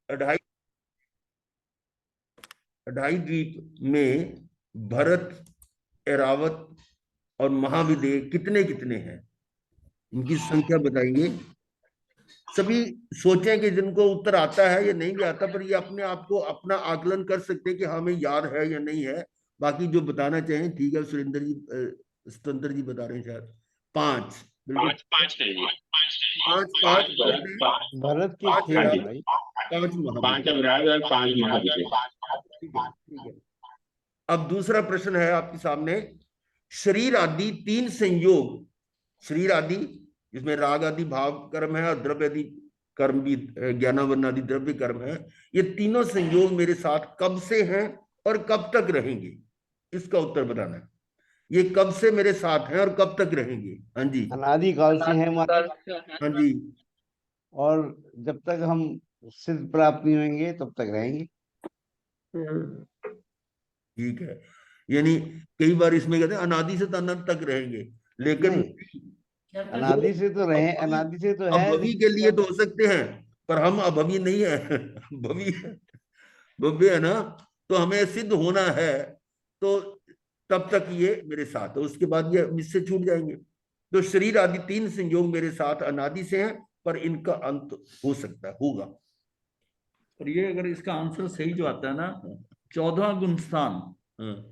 अढ़ाई अढ़ाई द्वीप में भरत, एरावत और महाविदेह कितने कितने हैं? इनकी संख्या बताइए। सभी सोचें कि जिनको उत्तर आता है या नहीं भी आता, पर ये अपने आप को अपना आकलन कर सकते हैं कि हमें याद है या नहीं है। बाकी जो बताना चाहें ठीक है। सुरेंद्र जी, स्वतंत्र जी बता रहे हैं शायद। पांच, बिल्कुल। पांच पांच है जी। पांच पांच पांच भरत, भरत के पांच 6 है एरावत, भाई। पांच पांच महाविदेह। अवराज और पांच महाविदेह। ठीक है, ठीक है। अब दूसरा प्रश्न है आपके सामने। शरीर आदि तीन संयोग, शरीर आदि जिसमें राग आदि भाव कर्म है और द्रव्य आदि कर्म भी, ज्ञानावरण आदि द्रव्य कर्म है, ये तीनों संयोग मेरे साथ कब से हैं और कब तक रहेंगे? इसका उत्तर बताना है। ये कब से मेरे साथ हैं और कब तक रहेंगे? हाँ जी, अनादि काल से है हमारे, हाँ जी। और जब तक हम सिद्ध प्राप्त नहीं होंगे तब तक रहेंगे। ठीक है। यानी कई बार इसमें कहते हैं अनादि से तो अनंत तक रहेंगे, लेकिन नहीं, अनादि से तो रहे, अनादि से तो है, अभवी के लेकिन लिए तो जब हो सकते हैं, पर हम अभवी नहीं है। भवी है, भव्य है ना। तो हमें सिद्ध होना है, तो तब तक ये मेरे साथ है, उसके बाद ये मुझसे छूट जाएंगे। तो शरीर आदि तीन संयोग मेरे साथ अनादि से हैं, पर इनका अंत हो सकता है, होगा। और ये अगर इसका आंसर सही जो आता है ना, 14वां गुणस्थान, हाँ।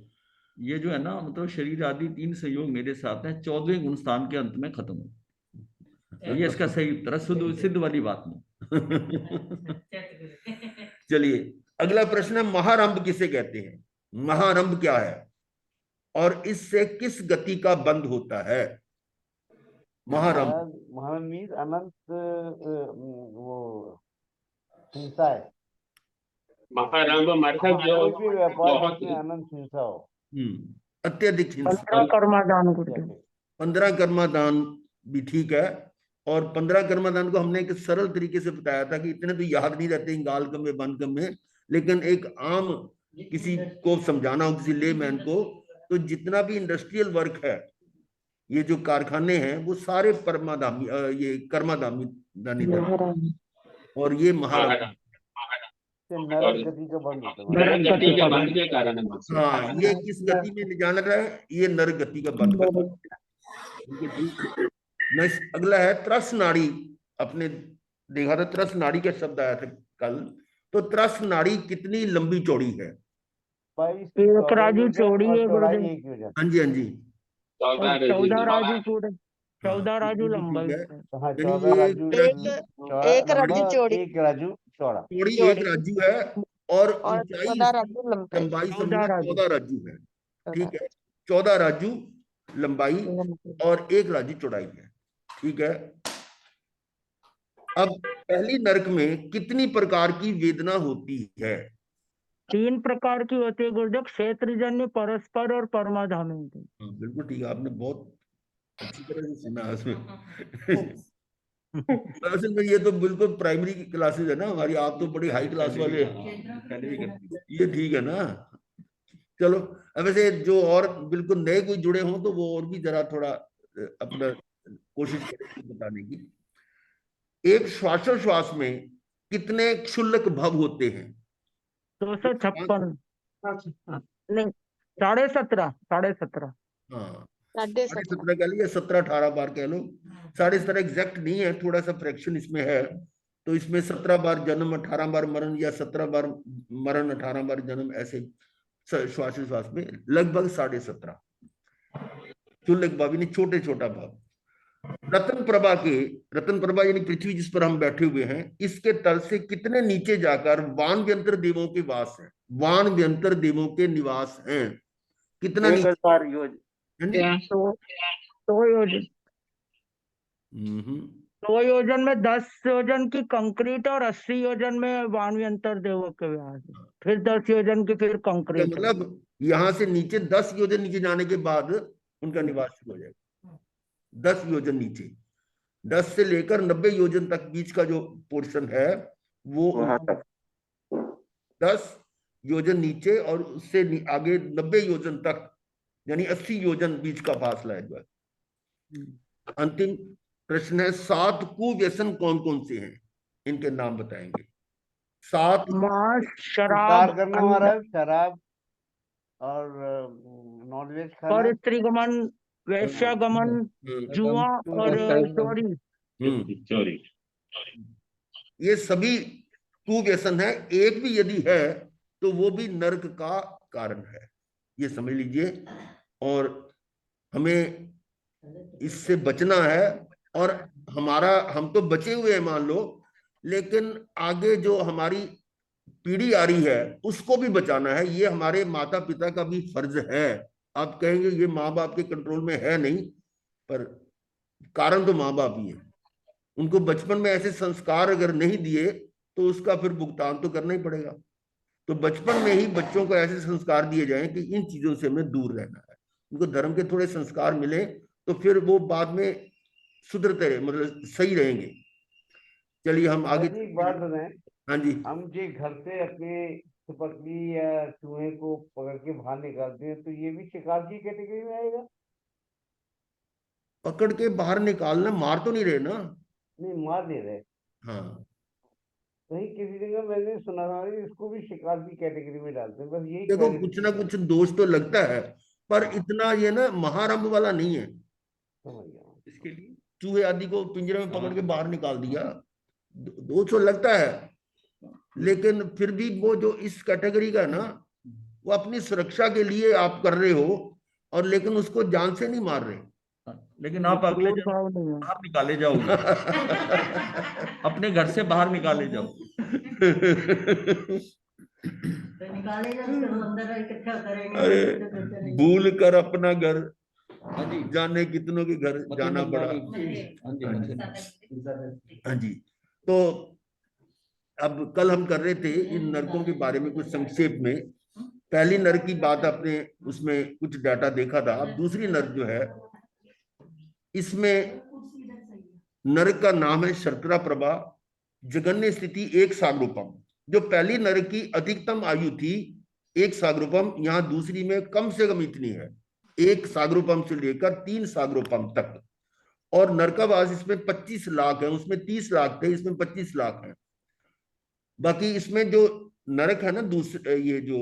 ये जो है ना, मतलब शरीर आदि तीन संयोग मेरे साथ हैं, 14वें गुणस्थान के अंत में खत्म हो। तो ये इसका सही उत्तर है, शुद्ध सिद्ध वाली बात नहीं। चलिए, अगला प्रश्न है, महारंभ किसे कहते हैं? महारंभ क्या है और इससे किस गति का बंध होता है? महारंभ। महान मीन्स अनंत, वो हिंसा है। महारंभ मतलब जो कोई भी व्यापार बहुत जिसमें अनंत हिंसा हो। अत्यधिक हिंसा। 15 कर्मादान करते। 15 कर्मादान भी ठीक है। और 15 कर्मादान को हमने एक सरल तरीके से बताया था कि इतने तो याद नहीं रहते इंगालकम में, बनकम में, लेकिन एक आम किसी को समझाना हो, किसी लेमैन को, तो जितना भी इंडस्ट्रियल वर्क है, ये जो कारखाने हैं, वो सारे परमादामी, ये कर्मादामी दानी थे। और ये महारंभ। नरक गति का बंद होता है। नरक गति का बंध के कारण है। हाँ, ये किस गति में ले जाना रहा है? ये नर गति का बंध कर। बिल्कुल ठीक। नेक्स्ट, अगला है त्रस नाड़ी। अपने देखा था त्रस नाड़ी का शब्द आया था कल। तो त्रस नाड़ी कितनी लंबी चौड़ी है? 1 राजू चौड़ी है गुरुदेव। हाँ जी, हाँ जी। 14 राजू पूरे, हाँ, 14 राजू बिल्कुल ठीक लंबाई। है। हाँ, यानी 14 ये राजू एक राजू चौड़ी, एक राजू चौड़ा। चौड़ी एक चौड़ी राजू है, और और ऊंचाई 14 राजू लंबाई। लंबाई 14 समझना राजू। 14 राजू है। ठीक है, 14 राजू लंबाई और एक राजू चौड़ाई है। ठीक है। अब पहली नरक में कितनी प्रकार की वेदना होती है? 3 प्रकार की होती है गुरुदेव, क्षेत्रजन्य, परस्पर और परमाधामी। हाँ, बिल्कुल ठीक है, आपने बहुत अच्छी तरह से सुना है उसमें। असल में ये तो बिल्कुल प्राइमरी की क्लासेस है ना हमारी, आप तो बड़ी हाई क्लास वाले हैं। ये ठीक है ना। चलो, अब वैसे जो और बिल्कुल नए कोई जुड़े हों तो वो और भी जरा थोड़ा अपना कोशिश करें बताने की। एक श्वासोश्वास में कितने क्षुल्लक भव होते हैं? 256 नहीं, 17.5, 17.5। हाँ, 17.5। 17.5 कह लीजिए, 17-18 बार कह लो। 17.5 एग्जैक्ट नहीं है, थोड़ा सा फ्रैक्शन इसमें है। तो इसमें 17 बार जन्म 18 बार मरण, या 17 बार मरण 18 बार जन्म, ऐसे श्वास में लगभग 17.5 क्षुल्लक भाव, यानी छोटे छोटा भाव। रतन प्रभा के, रतन प्रभा यानी पृथ्वी जिस पर हम बैठे हुए हैं, इसके तल से कितने नीचे जाकर वान व्यंतर देवों के वास है? वान व्यंतर देवों के निवास हैं। कितना नीचे? 1000 योजन। हाँ जी। 100 योजन। हम्म। 100 योजन में 10 योजन की कंक्रीट और 80 योजन में वानव्यंतर देवों के व्यास है। फिर 10 योजन की फिर इसका कंक्रीट है। मतलब यहां से नीचे 10 योजन नीचे जाने के बाद उनका निवास शुरू हो जाएगा। 10 योजन नीचे, 10 से लेकर 90 योजन तक बीच का जो पोर्शन है, वो वहां तक 10 योजन नीचे, और उससे आगे 90 योजन तक, यानी 80 योजन बीच का फासला है जो है। अंतिम प्रश्न है, 7 कुव्यसन कौन कौन से हैं? इनके नाम बताएंगे। सात मांस, उद्धार शराब, करना अंडा, महाराज, शराब और नॉनवेज खाना, और स्त्रीगमन, वेश्यागमन, जुआ और चोरी। चोरी। ये सभी कुव्यसन है। एक भी यदि है तो वो भी नरक का कारण है, ये समझ लीजिए। और हमें इससे बचना है। और हम तो बचे हुए हैं मान लो, लेकिन आगे जो हमारी पीढ़ी आ रही है उसको भी बचाना है। ये हमारे माता पिता का भी फर्ज है। आप कहेंगे ये माँ बाप के कंट्रोल में है नहीं, पर कारण तो माँ बाप ही है। उनको बचपन में ऐसे संस्कार अगर नहीं दिए तो उसका फिर भुगतान तो करना ही पड़ेगा। तो बचपन में ही बच्चों को ऐसे संस्कार दिए जाएं कि इन चीजों से हमें दूर रहना है। उनको धर्म के थोड़े संस्कार मिले तो फिर वो बाद में सुधरते रहे, मतलब सही रहेंगे। चलिए हम आगे। महाराज जी एक बात बताएं, हाँ जी। हम जो घर से अपने छिपकली या चूहे को पकड़ के बाहर निकालते हैं तो ये भी शिकार की कैटेगरी में आएगा? पकड़ के बाहर निकालना, मार तो नहीं रहे ना? नहीं, मार नहीं रहे। हाँ, कहीं किसी जगह मैंने सुना था कि इसको भी शिकार की कैटेगरी में डालते हैं, बस यही देखो कुछ ना कुछ दोष तो लगता है, पर इतना ये ना महारंभ वाला नहीं है। समझ गया। इसके लिए चूहे आदि को पिंजरे में पकड़ के बाहर निकाल दिया, दोष तो लगता है, लेकिन फिर भी वो जो इस कैटेगरी का है ना, वो अपनी सुरक्षा के लिए आप कर रहे हो, और लेकिन उसको जान से नहीं मार रहे। लेकिन आप अगले जन्म भाव नहीं है। बाहर निकाले जाओगे, अपने घर से बाहर निकाले जाओ। अरे भूल कर अपना घर हाँ जी, जाने कितनों के घर जाना पड़ा। हाँ जी, हाँ जी। तो अब कल हम कर रहे थे इन नरकों के बारे में कुछ संक्षेप में। पहली नरक की बात आपने उसमें कुछ डाटा देखा था। अब दूसरी नरक जो है, इसमें नरक का नाम है शर्करा प्रभा जगन्य स्थिति एक सागरूपम। जो पहली नरक की अधिकतम आयु थी एक सागरूपम, यहाँ दूसरी में कम से कम इतनी है, एक सागरूपम से लेकर 3 सागरूपम तक। और नरकावास इसमें 25 लाख है, उसमें 30 लाख थे, इसमें 25 लाख है। बाकी इसमें जो नरक है ना, ये जो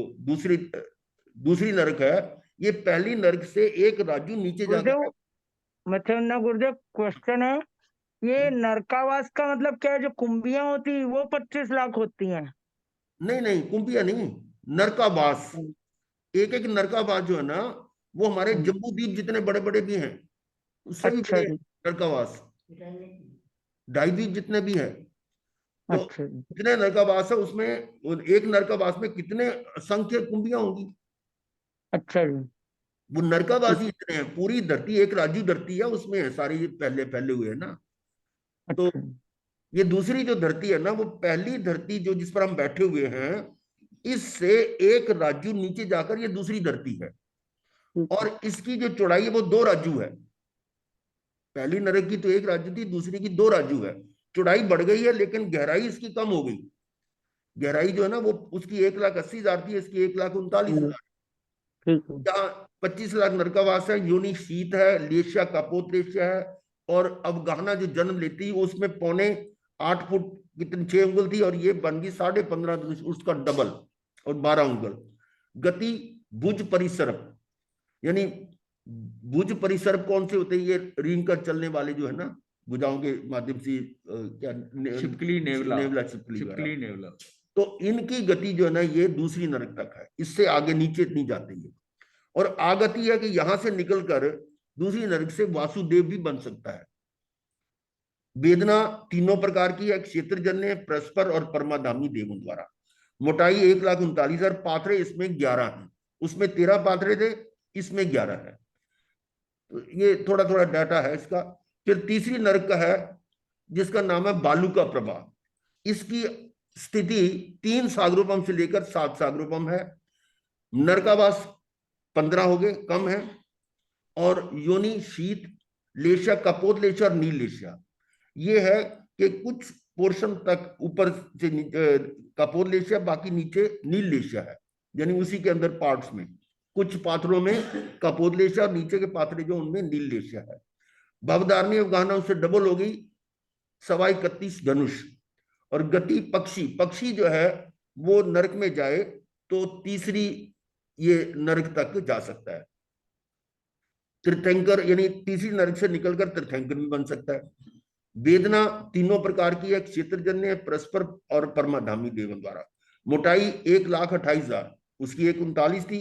दूसरी नरक है, ये पहली नरक से एक राज्य नीचे जाता है। गुरुदेव, मतलब गुरुदेव क्वेश्चन है, ये नरकावास का मतलब क्या है? जो कुंभियां होती है वो 25 लाख होती हैं? नहीं नहीं, कुंभिया नहीं, नरकावास। एक एक नरकावास जो है ना, वो हमारे जम्बू द्वीप जितने बड़े बड़े भी हैं उससे भी अच्छा बड़े जी, नरकावास, ढाई द्वीप जितने भी हैं। तो अच्छा जी, कितने नरकावास है उसमें, एक नरकावास में कितने असंख्य कुंभियां होंगी। अच्छा जी, वो नरकावासी इतने हैं, पूरी धरती एक राज्य धरती है, उसमें है सारी पहले फैले हुए है ना। तो अच्छा जी, ये दूसरी जो धरती है ना, वो पहली धरती जो जिस पर हम बैठे हुए हैं, इससे एक राज्य नीचे जाकर ये दूसरी धरती है। ठीक है, और इसकी जो चौड़ाई है वो 2 राज्य है। पहली नरक की तो एक राज्य थी, दूसरी की 2 राज्य है। चौड़ाई बढ़ गई है लेकिन गहराई इसकी कम हो गई। गहराई जो है ना वो उसकी 1,80,000 थी, इसकी 1,39,000। ठीक है, जहाँ 25 लाख नरकावास है, योनि शीत है, लेशिया कपोत लेशिया है। और अवगाहना जो जन्म लेती है उसमें 8.25 फुट कितनी 6 उंगल थी, और ये बन गई 15.5, उसका डबल और 12 उंगल। गति भुज परिसर्प, यानी भुज परिसर्प कौन से होते हैं? ये रिंग कर चलने वाले जो है ना, भुजाओं के माध्यम से क्या छिपकली नेवला, नेवला छिपकली छिपकली नेवला। तो इनकी गति जो है ना ये दूसरी नरक तक है, इससे आगे नीचे नहीं जाती है। और आगति है कि यहां से निकलकर दूसरी नरक से वासुदेव भी बन सकता है। वेदना 3 प्रकार की है, क्षेत्रजन्य, परस्पर और परमाधामी देवों द्वारा। मोटाई 1,39,000, पाथरे इसमें 11 है, उसमें 13 पाथरे थे, इसमें 11 है। तो ये थोड़ा थोड़ा डाटा है इसका। फिर तीसरी नरक का है जिसका नाम है बालू का प्रभाव। इसकी स्थिति 3 सागरोपम से लेकर 7 सागरोपम है। नरकावास 15 हो गए, कम है। और योनि शीत, लेशिया कपोत लेशिया और नील लेशिया। ये है कि कुछ पोर्शन तक ऊपर से कपोत लेशिया, बाकी नीचे नील लेशिया है, यानी उसी के अंदर पार्ट्स में कुछ पात्रों में कपोत लेशिया और नीचे के पात्रे जो उनमें नील लेशिया है। भवधारणी अवगाहना उससे डबल हो गई, 31.25 धनुष। और गति पक्षी, पक्षी जो है वो नरक में जाए तो तीसरी ये नरक तक जा सकता है। तीर्थंकर यानी तीसरी नरक से निकलकर तीर्थंकर भी बन सकता है। वेदना तीनों प्रकार की है, क्षेत्रजन्य, परस्पर और परमाधामी देवन द्वारा। मोटाई 1,28,000, उसकी एक 39 थी,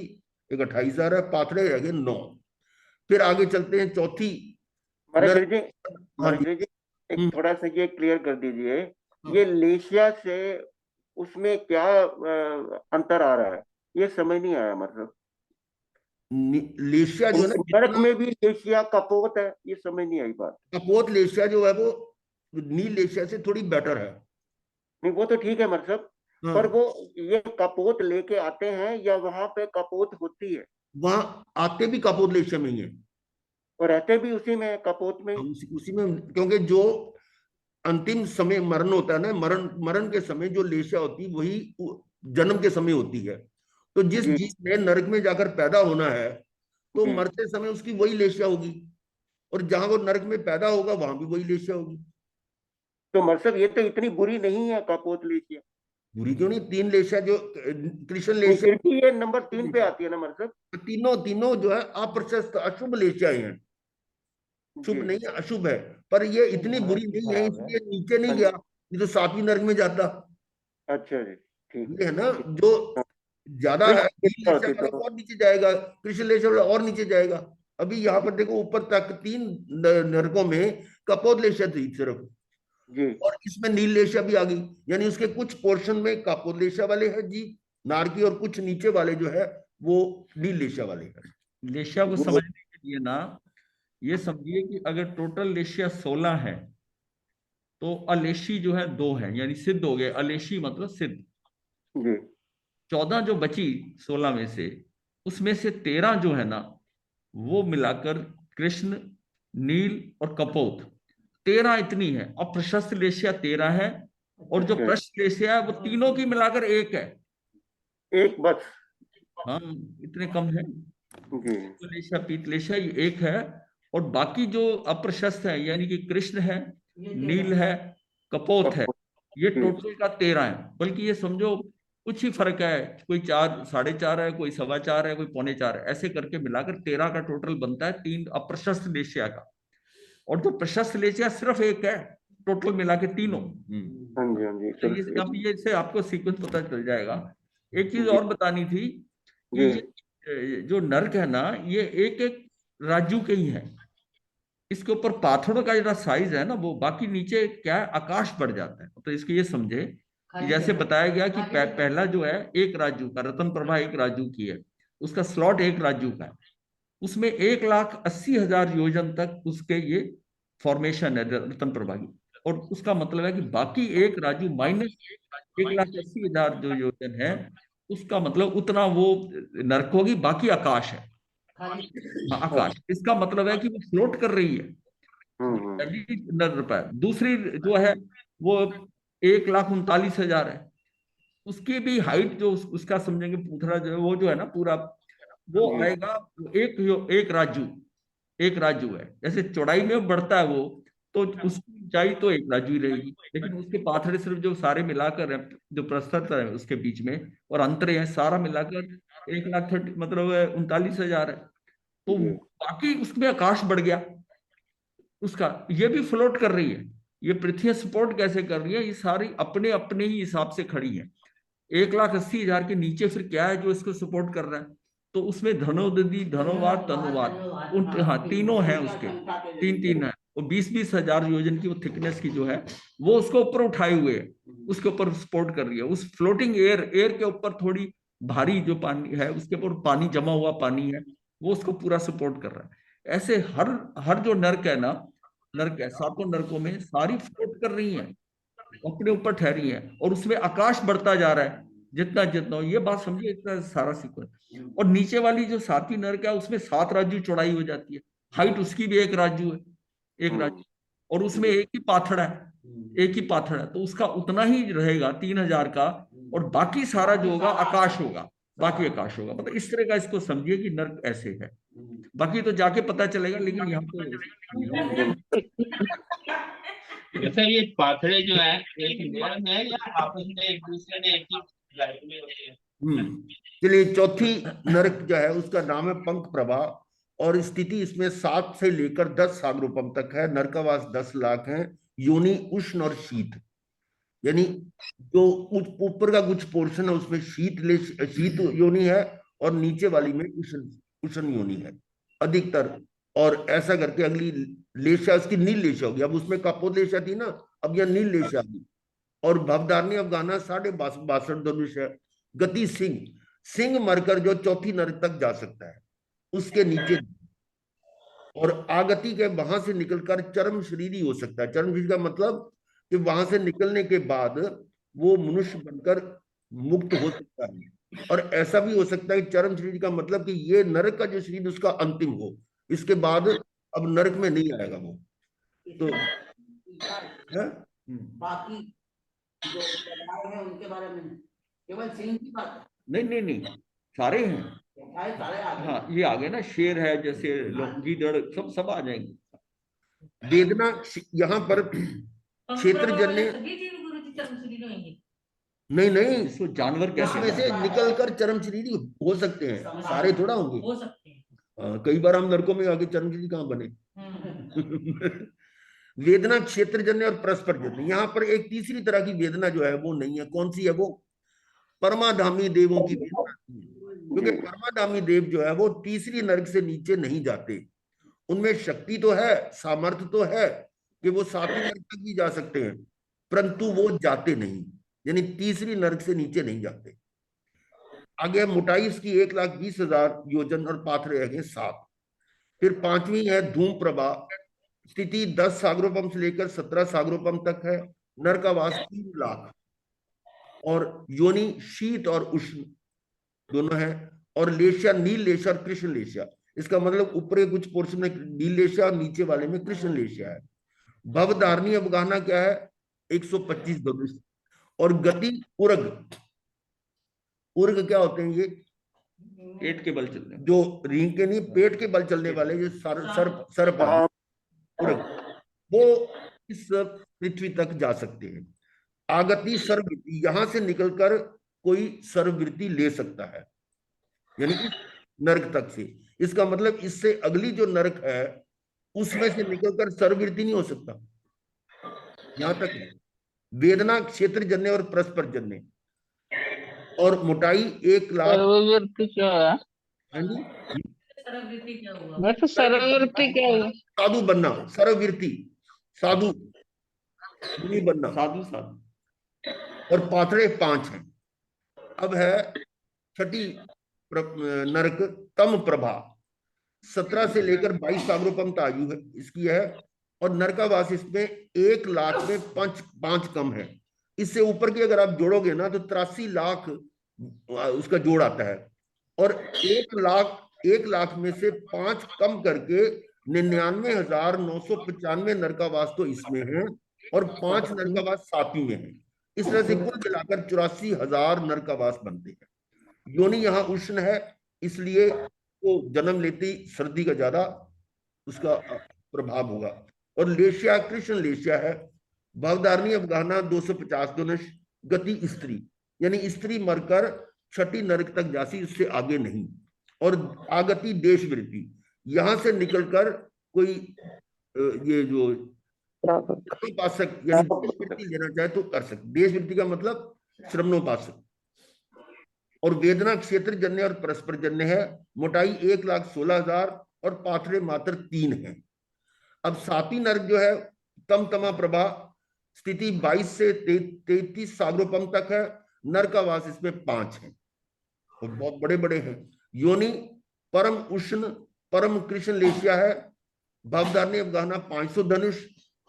एक 28,000 है। पाथड़े रह गए 9। फिर आगे चलते हैं चौथी। महाराज जी, हाँ महाराज जी। जी एक थोड़ा सा ये क्लियर कर दीजिए, ये लेशिया से उसमें क्या अंतर आ रहा है, ये समझ नहीं आया। मतलब लेशिया जो है ना, नरक में भी लेशिया कपोत है, ये समझ नहीं आई बात। कपोत लेशिया जो है वो नील लेशिया से थोड़ी बेटर है। नहीं वो तो ठीक है मतलब, हाँ, पर वो ये कपोत लेके आते हैं या वहां पे कपोत होती है? वहां आते भी कपोत लेशिया में ही है। और रहते भी उसी में कपोत में? उसी में, क्योंकि जो अंतिम समय मरण होता है ना, मरण के समय जो लेशिया होती है वही जन्म के समय होती है। तो जिस जी जीव ने नरक में जाकर पैदा होना है तो जी। मरते समय उसकी वही लेशिया होगी, और जहां वो नरक में पैदा होगा वहां भी वही लेशिया होगी। तो मतलब ये तो इतनी बुरी नहीं है कपोत लेशिया। बुरी क्यों नहीं, 3 लेशिया जो कृष्ण नहीं, लेशिया, फिर भी ये नंबर 3 पे आती है ना मतलब। तीनों जो है अप्रशस्त अशुभ लेशियाएं हैं। शुभ जी नहीं है, अशुभ है। पर ये इतनी हालत बुरी की नहीं है खराब है। इसलिए नीचे नहीं हाँ गया, जी, ये तो 7वीं नरक में जाता। अच्छा जी, ठीक ये है है ना, ठीक। जो ज्यादा है कृष्ण नील लेशिया लेशिया होती वाला तो और नीचे जाएगा, कृष्ण लेशिया वाला और नीचे जाएगा। अभी यहाँ पर देखो ऊपर तक 3 नरकों में कपोत लेशिया थी सिर्फ, जी। और इसमें नील लेशिया भी आ गई। यानी उसके कुछ पोर्शन में कपोत लेशिया वाले हैं जी नारकी, और कुछ नीचे वाले जो है वो नील लेशिया वाले हैं। लेशिया को वो समझने के लिए ना ये समझिए कि अगर टोटल लेशिया 16 है तो अलेशी जो है 2 है, यानी सिद्ध हो गए। अलेशी मतलब सिद्ध। जी 14 जो बची 16 में से, उसमें से 13 जो है ना वो मिलाकर कृष्ण, नील और कपोत, 13 इतनी है। और प्रशस्त लेशिया 13 है, और जो अच्छा, प्रशस्त लेशिया है वो तीनों की मिलाकर 1 है। एक बस। हाँ, इतने कम है। जी लेशिया, पीत लेशिया ये 1 है, और बाकी जो अप्रशस्त है यानी कि कृष्ण है, नील है, कपोत है, ये जी टोटल का 13 है। बल्कि ये समझो कुछ ही फर्क है, कोई 4, 4.5 है, कोई 4.25 है, कोई 4.25 है, ऐसे करके मिलाकर 13 का टोटल बनता है 3 अप्रशस्त लेशिया का। और जो प्रशस्त लेशिया सिर्फ 1 है टोटल मिला के तीनों। हाँ जी हाँ जी तो ये अब ये से आपको सीक्वेंस पता चल जाएगा। एक चीज जी और बतानी थी कि जी ये जो नर्क है ना, ये एक एक राज्य के ही है। इसके ऊपर पाथड़ों का जो साइज है ना, वो बाकी नीचे क्या है, आकाश बढ़ जाता है। तो इसको ये समझे कि जैसे बताया गया कि पहला जो है एक राज्य का, रतन प्रभा एक राज्य की है, उसका स्लॉट एक राज्य का है, उसमें 1,80,000 योजन तक उसके ये फॉर्मेशन है रतन प्रभा की। और उसका मतलब है कि बाकी एक राज्य माइनस 1,80,000 जो योजन है, उसका मतलब उतना वो नर्क होगी, बाकी आकाश है। हाँ, आकाश, इसका मतलब है कि वो फ्लोट कर रही है। हम्म। पहली नर पर दूसरी जो है वो 1,39,000 है। उसकी भी हाइट जो उसका समझेंगे, पूथरा जो है वो जो है ना पूरा, वो जी आएगा एक राजू है। जैसे चौड़ाई में बढ़ता है वो, तो उसकी ऊंचाई तो एक राजू ही रहेगी, लेकिन उसके पाथड़े सिर्फ जो सारे मिलाकर है, जो प्रस्तर है उसके बीच में और अंतरे हैं, सारा मिलाकर 1,30,000 मतलब 39,000 है। तो जी बाकी उसमें आकाश बढ़ गया उसका, ये भी फ्लोट कर रही है। ये पृथ्वी सपोर्ट कैसे कर रही है, ये सारी अपने अपने ही हिसाब से खड़ी है। 1,80,000 के नीचे फिर क्या है जो इसको सपोर्ट कर रहा है, तो उसमें धनोदधि, धनोवाद, तनुवाद, उन हाँ तीनों हैं उसके, 3 है। और 20,000 योजन की वो थिकनेस की जो है वो उसको ऊपर उठाए हुए है, उसके ऊपर सपोर्ट कर रही है। उस फ्लोटिंग एयर के ऊपर थोड़ी भारी जो पानी है, उसके ऊपर पानी जमा हुआ पानी है, वो उसको पूरा सपोर्ट कर रहा है। ऐसे हर हर जो नर्क है ना, नर्क है, 7 नर्कों में सारी फ्लोट कर रही हैं, अपने ऊपर ठहरी है, और उसमें आकाश बढ़ता जा रहा है जितना जितना। ये बात समझिए, इतना सारा सीक्वेंस। और नीचे वाली जो 7वीं नर्क है उसमें 7 राज्य चौड़ाई हो जाती है, हाइट उसकी भी एक राज्य है, एक राज्य, और उसमें एक ही पाथड़ है, एक ही पाथड़ है, तो उसका उतना ही रहेगा 3,000 का, और बाकी सारा जो होगा आकाश होगा, बाकी आकाश होगा। मतलब इस तरह का इसको समझिए कि नर्क ऐसे है। बाकी तो जाके पता चलेगा, लेकिन यहाँ तो जैसे ये पाथड़े जो है एक लेयर में है या आपस में एक दूसरे ने एक ही लाइट में होते हैं? चलिए, चौथी नरक जो है उसका नाम है पंख प्रभा, और स्थिति इसमें 7 से लेकर 10 सागरोपम तक है। नरकावास 10 लाख है। योनि उष्ण और शीत, यानी जो ऊपर का कुछ पोर्शन है उसमें शीत योनि है, और नीचे वाली में उष्ण उष्ण योनि है अधिकतर। और ऐसा करके अगली लेशा उसकी नील लेशा होगी। अब उसमें कपोत लेशा थी ना, अब यह नील लेशा थी। और भवदारनी अफगाना 62.62 धनुष है। गति सिंह, सिंह मरकर जो चौथी नरक तक जा सकता है उसके नीचे। और आगति के वहां से निकलकर चरम शरीरी हो सकता है। चरम शरीर का मतलब कि वहां से निकलने के बाद वो मनुष्य बनकर मुक्त हो सकता है। और ऐसा भी हो सकता है कि चरम शरीर का मतलब कि ये नरक का जो शरीर उसका अंतिम हो, इसके बाद अब नरक में नहीं आएगा वो। तो है? बाकी जो प्रभाव है उनके बारे में केवल सिंह की बात है। नहीं, सारे हैं। सारे आ गए। हाँ, ये आ गए ना, शेर है जैसे, गीदड़, सब आ जाएंगे। वेदना यहाँ पर क्षेत्रजन्य, नहीं इसको जानवर कैसे इसमें से निकलकर चरम शरीरी हो सकते हैं, सारे थोड़ा होंगे। हो सकते हैं। कई बार हम नरकों में आगे चरम शरीरी कहाँ बने। वेदना क्षेत्रजन्य और परस्पर जन्य। यहाँ पर एक तीसरी तरह की वेदना जो है वो नहीं है। कौन सी है वो? परमाधामी देवों की वेदना। क्योंकि परमाधामी देव जो है वो तीसरी नरक से नीचे नहीं जाते। उनमें शक्ति तो है, सामर्थ्य तो है कि वो 7वीं नरक तक भी जा सकते हैं, परंतु वो जाते नहीं, यानी तीसरी नरक से नीचे नहीं जाते। आगे मोटाई इसकी 1,20,000 योजन और पाथरे है 7। फिर 5वीं है धूम प्रभा। स्थिति 10 सागरोपम से लेकर 17 सागरोपम तक है। नरकावास 3 लाख। और योनि शीत और उष्ण दोनों है। और लेशिया नील लेशिया और कृष्ण लेशिया। इसका मतलब ऊपर के कुछ पोर्शन में नील लेशिया और नीचे वाले में कृष्ण लेशिया है। भवधारणी अवगाहना क्या है? 125 धनुष। और गति उर्ग। उर्ग क्या होते हैं? ये पेट के बल चलने, जो रींग के नहीं, पेट के बल चलने वाले जो सर्प उर्ग, वो इस पृथ्वी तक जा सकते हैं। आगति सर्ववृत्ति, यहां से निकलकर कोई सर्ववृत्ति ले सकता है, यानी कि नरक तक से। इसका मतलब इससे अगली जो नरक है उसमें से निकलकर सर्ववृत्ति नहीं हो सकता। यहां तक है। वेदना क्षेत्रजन्य और परस्पर जन्य। और मोटाई 1 लाख। सर्ववृत्ति क्या है? हाँ जी, सर्ववृत्ति क्या हुआ? मैं तो सर्ववृत्ति क्या है? साधु बनना, सर्ववृत्ति, साधु मुनि बनना। साधु साधु। और पाथड़े 5 हैं। अब है छठी नरक तम प्रभा। 17 से लेकर 22 सागरोपम तक आयु है इसकी है। और नरकावास इसमें 1 लाख में 5 कम है। इससे ऊपर की अगर आप जोड़ोगे ना तो 83 लाख उसका जोड़ आता है। और 1 लाख में से 5 कम करके 99,995 नरकावास तो इसमें है, और 5 नरकावास 7वीं में है। इस तरह से कुल मिलाकर 84,000 नरकावास बनते हैं। योनि यहाँ उष्ण है, इसलिए वो जन्म लेती सर्दी का ज्यादा उसका प्रभाव होगा। और लेशिया कृष्ण लेशिया है। भवधारणी अफगाना 250 धनुष। गति स्त्री, यानी स्त्री मरकर छठी नरक तक जाती, उससे आगे नहीं। और आगति देशवृत्ति, यहां से निकलकर कोई ये जो श्रमोपासक यानी देशवृत्ति लेना चाहे तो कर सकते। देशवृत्ति का मतलब श्रमोपासक। और वेदना क्षेत्र जन्य और परस्पर जन्य है। मोटाई 1,16,000 और पाथरे मात्र 3 है। अब 7वीं नरक जो है तम तमा प्रभा। स्थिति 22 से 33 सागरोपम तक है। नरकावास इसमें 5 है और बहुत बड़े बड़े हैं। योनि परम उष्ण परम कृष्ण लेशिया है। भवधारणी अफगाना 500 धनुष।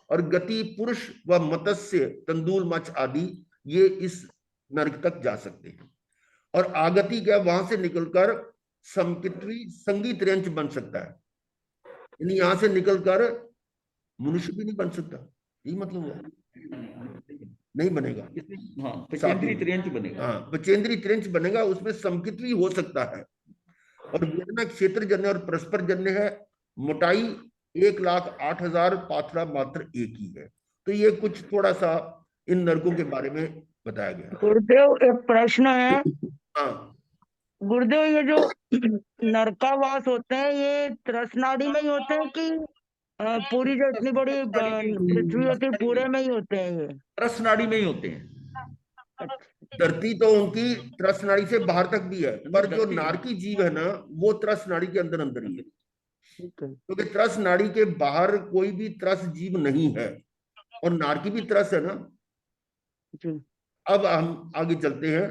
और गति पुरुष व मत्स्य तंदूल मच्छ आदि ये इस नरक तक जा सकते हैं। और आगति क्या, वहां से निकलकर संगीत रेंच बन सकता है, यानी यहां से निकलकर मनुष्य भी नहीं बन सकता। यही मतलब हुआ, नहीं बनेगा। हाँ, पचेंद्री त्रियंच बनेगा। हाँ, पचेंद्री त्रियंच बनेगा, उसमें संकित भी हो सकता है। और वेदना क्षेत्र जन्य और परस्पर जन्य है। मोटाई 1,08,000, पाथरा मात्र 1 ही है। तो ये कुछ थोड़ा सा इन नरकों के बारे में बताया गया। गुरुदेव एक प्रश्न है। हाँ, गुरुदेव ये जो नरकावास होते हैं ये त्रसनाड़ी में ही होते हैं कि पूरी जो इतनी बड़ी पृथ्वी होती है पूरे में ही होते हैं ये? रस नाड़ी में ही होते हैं। धरती तो उनकी त्रस नाड़ी से बाहर तक भी है, पर जो नारकी जीव है ना वो त्रस नाड़ी के अंदर अंदर ही है, ठीक है। क्योंकि त्रस नाड़ी के बाहर कोई भी त्रस जीव नहीं है, और नारकी भी त्रस है ना। जी। अब हम आगे चलते हैं।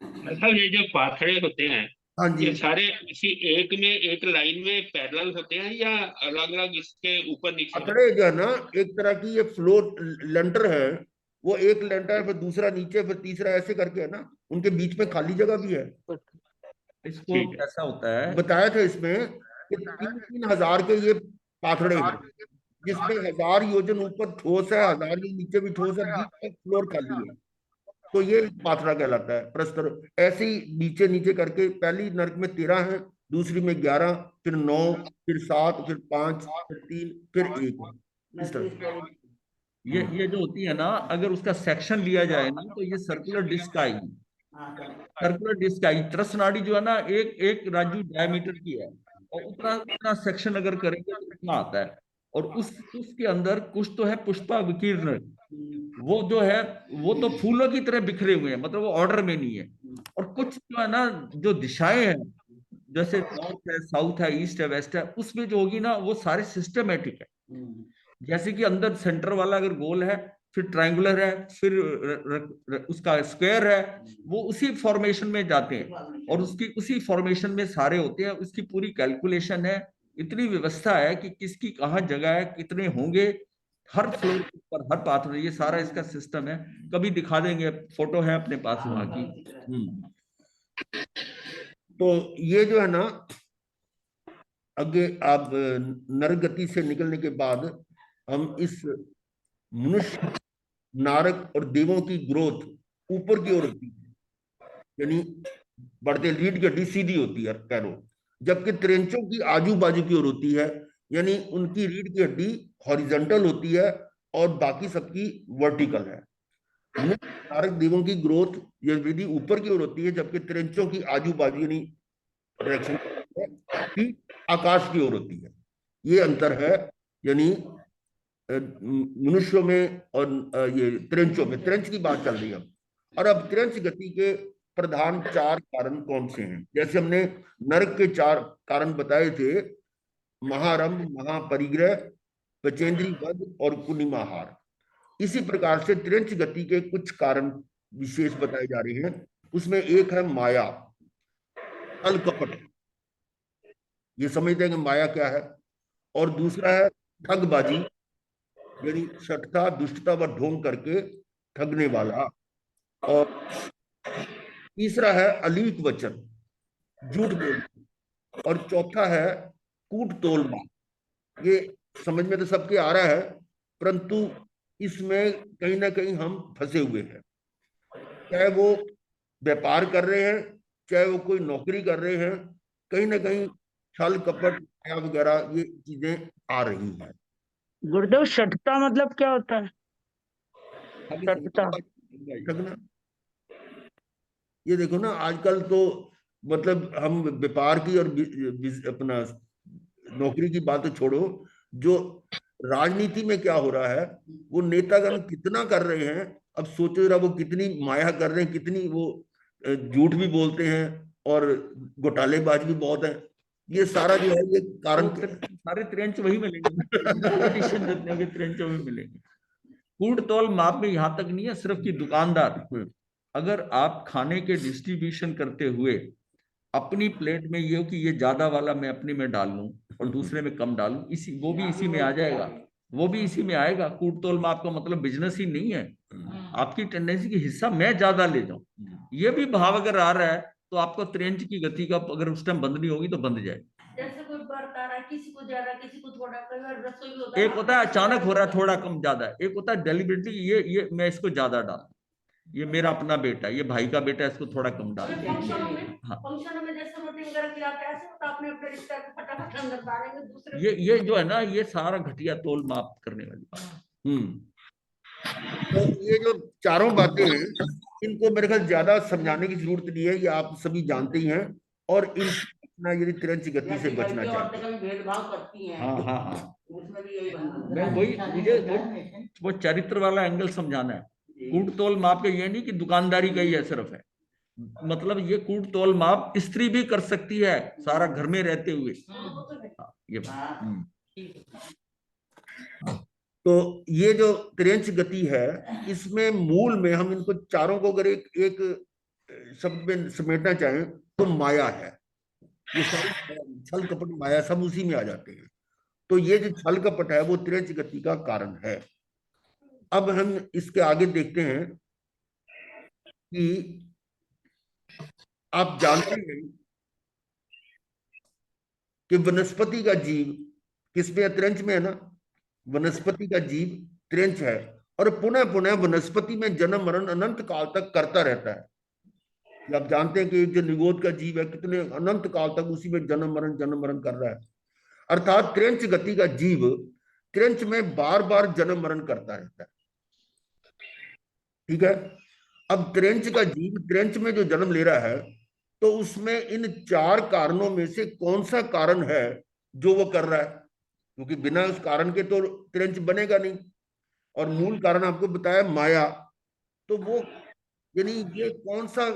मतलब ये जो पाथड़े होते हैं हाँ जी, ये सारे इसी एक में एक लाइन में पैरेलल होते हैं या अलग अलग इसके ऊपर नीचे? पाथड़े जो है ना एक तरह की ये फ्लोर लेंटर है, वो एक लेंटर फिर दूसरा नीचे फिर तीसरा ऐसे करके है ना, उनके बीच में खाली जगह भी है। इसको ठीक है। कैसा होता है, बताया था इसमें कि 3,000 के ये पाथड़े हैं, जिसमें 1,000 योजन ऊपर ठोस है, 1,000 योजन नीचे भी ठोस है, बीच में फ्लोर खाली है, तो ये पाथड़ा कहलाता है प्रस्तर। ऐसे ही नीचे नीचे करके पहली नर्क में 13 है, दूसरी में 11, फिर 9, फिर 7, फिर 5, फिर 3, फिर 1 इस तरह। ये जो होती है ना, अगर उसका सेक्शन लिया जाए ना तो ये सर्कुलर डिस्क आएगी। सर्कुलर डिस्क आई त्रस नाड़ी जो है ना एक एक राजू डायमीटर की है, और उतना उतना सेक्शन अगर करेंगे तो इतना आता है। और उसके अंदर कुछ तो है पुष्पा विकीर्ण, वो जो है वो तो फूलों की तरह बिखरे हुए हैं, मतलब वो ऑर्डर में नहीं है। और कुछ जो है ना जो दिशाएं हैं, जैसे नॉर्थ है, साउथ है, ईस्ट है, वेस्ट है, उसमें जो होगी ना वो सारे सिस्टमेटिक है। जैसे कि अंदर सेंटर वाला अगर गोल है, फिर ट्रायंगुलर है, फिर उसका स्क्वायर है, वो उसी फॉर्मेशन में जाते हैं, और उसकी उसी फॉर्मेशन में सारे होते हैं। उसकी पूरी कैलकुलेशन है, इतनी व्यवस्था है कि किसकी कहाँ जगह है, कितने होंगे हर फ्लोर पर, हर पाथ में, ये सारा इसका सिस्टम है। कभी दिखा देंगे, फोटो है अपने पास वहां की। तो ये जो है ना आगे आप नरगति से निकलने के बाद हम इस मनुष्य, नारक और देवों की ग्रोथ ऊपर की ओर होती है, यानी बढ़ते रीढ़ की हड्डी सीधी होती है पैरों, जबकि त्रेंचों की आजू बाजू की ओर होती है, यानी उनकी रीढ़ की हड्डी हॉरिजॉन्टल होती है और बाकी सबकी वर्टिकल है। नारक देवों की ग्रोथ ये विधि ऊपर की ओर होती है, जबकि त्रेंचों की आजू बाजू यानी डायरेक्शन की आकाश की ओर होती है। ये अंतर है, यानी मनुष्यों में और ये त्रेंचों में। त्रेंच की बात चल रही है अब। और अब त्रेंच गति के प्रधान 4 कारण कौन से हैं? जैसे हमने नरक के 4 कारण बताए थे, महारंभ, महापरिग्रह, पचेंद्री वध और कुनिमाहार। इसी प्रकार से त्रेंच गति के कुछ कारण विशेष बताए जा रहे हैं। उसमें एक है माया, छल कपट, ये समझते हैं कि माया क्या है। और दूसरा है ठगबाजी, यानी शठता, दुष्टता व ढोंग करके ठगने वाला। और तीसरा है अलीक वचन, झूठ बोलना। और चौथा है कूट तोलना। ये समझ में तो सबके आ रहा है, परंतु इसमें कहीं ना कहीं हम फंसे हुए हैं। चाहे वो व्यापार कर रहे हैं, चाहे वो कोई नौकरी कर रहे हैं, कहीं ना कहीं छल कपट वगैरह ये चीजें आ रही हैं। गुरुदेव शठता मतलब क्या होता है? शठता ठगना। ये देखो ना आजकल तो मतलब हम व्यापार की और अपना नौकरी की बात तो छोड़ो, जो राजनीति में क्या हो रहा है, वो नेतागण कितना कर रहे हैं। अब सोचो जरा वो कितनी माया कर रहे हैं, कितनी वो झूठ भी बोलते हैं और घोटालेबाज भी बहुत है। ये सारा जो है ये कारण सारे त्रेंच वही मिलेंगे, कंपटीशन जितने भी त्रेंच वही मिलेंगे। कूट तौल माप में यहाँ तक नहीं है सिर्फ कि दुकानदार, अगर आप खाने के डिस्ट्रीब्यूशन करते हुए अपनी प्लेट में ये हो कि ये ज्यादा वाला मैं अपने में डाल लूं और दूसरे में कम डालूं, इसी वो भी इसी में आ जाएगा, वो भी इसी में आएगा। कूट तौल माप का मतलब बिजनेस ही नहीं है, आपकी टेंडेंसी की हिस्सा मैं ज्यादा ले जाऊं, ये भी भाव अगर आ रहा है तो आपको त्रेंच की गति का अगर उस टाइम बंद नहीं होगी तो बंद जाए। जैसे कोई बर्त आ रहा है, किसी को ज्यादा किसी को थोड़ा, कई बार रसोई भी होता है, एक होता है अचानक हो रहा है थोड़ा कम ज्यादा, एक होता है डेलिबरेटली ये मैं इसको ज्यादा डाल, ये मेरा अपना बेटा, ये भाई का बेटा, इसको थोड़ा कम डाल। हाँ, फंक्शनों में जैसे रोटी वगैरह खिलाते हैं, ऐसे होता है, अपने अपने रिश्ते को फटाफट अंदर डालेंगे दूसरे। ये जो है ना ये सारा घटिया तोल माप करने वाली बात। तो ये जो चारों बातें हैं, इनको मेरे ख्याल ज्यादा समझाने की जरूरत नहीं है, ये आप सभी जानते ही हैं। और इन अपना यदि तिरंज गति से बचना लड़के औरतें चाहिए। का भी भेदभाव करती हैं, हाँ हाँ हाँ, उसमें भी यही बनना मैं वही मुझे वो चरित्र वाला एंगल समझाना है। कूट तोल माप का ये नहीं कि दुकानदारी का ही है सिर्फ है, मतलब ये कूट तोल माप स्त्री भी कर सकती है सारा घर में रहते हुए। हाँ, ये हाँ। तो ये जो त्रियंच गति है, इसमें मूल में हम इनको चारों को अगर एक शब्द में समेटना चाहें तो माया है। ये सारी छल कपट माया सब उसी में आ जाते हैं। तो ये जो छल कपट है वो त्रियंच गति का कारण है। अब हम इसके आगे देखते हैं कि आप जानते हैं कि वनस्पति का जीव किसमें है? त्रियंच में है ना। वनस्पति का जीव त्रियंच है, और पुनः पुनः वनस्पति में जन्म मरण अनंत काल तक करता रहता है। आप जानते हैं कि जो निगोद का जीव है कितने अनंत काल तक उसी में जन्म मरण कर रहा है। अर्थात त्रियंच गति का जीव त्रियंच में बार बार जन्म मरण करता रहता है। ठीक है। अब त्रियंच का जीव त्रियंच में जो जन्म ले रहा है, तो उसमें इन चार कारणों में से कौन सा कारण है जो वो कर रहा है? क्योंकि बिना उस कारण के तो त्रियंच बनेगा नहीं, और मूल कारण आपको बताया माया। तो वो यानी ये कौन सा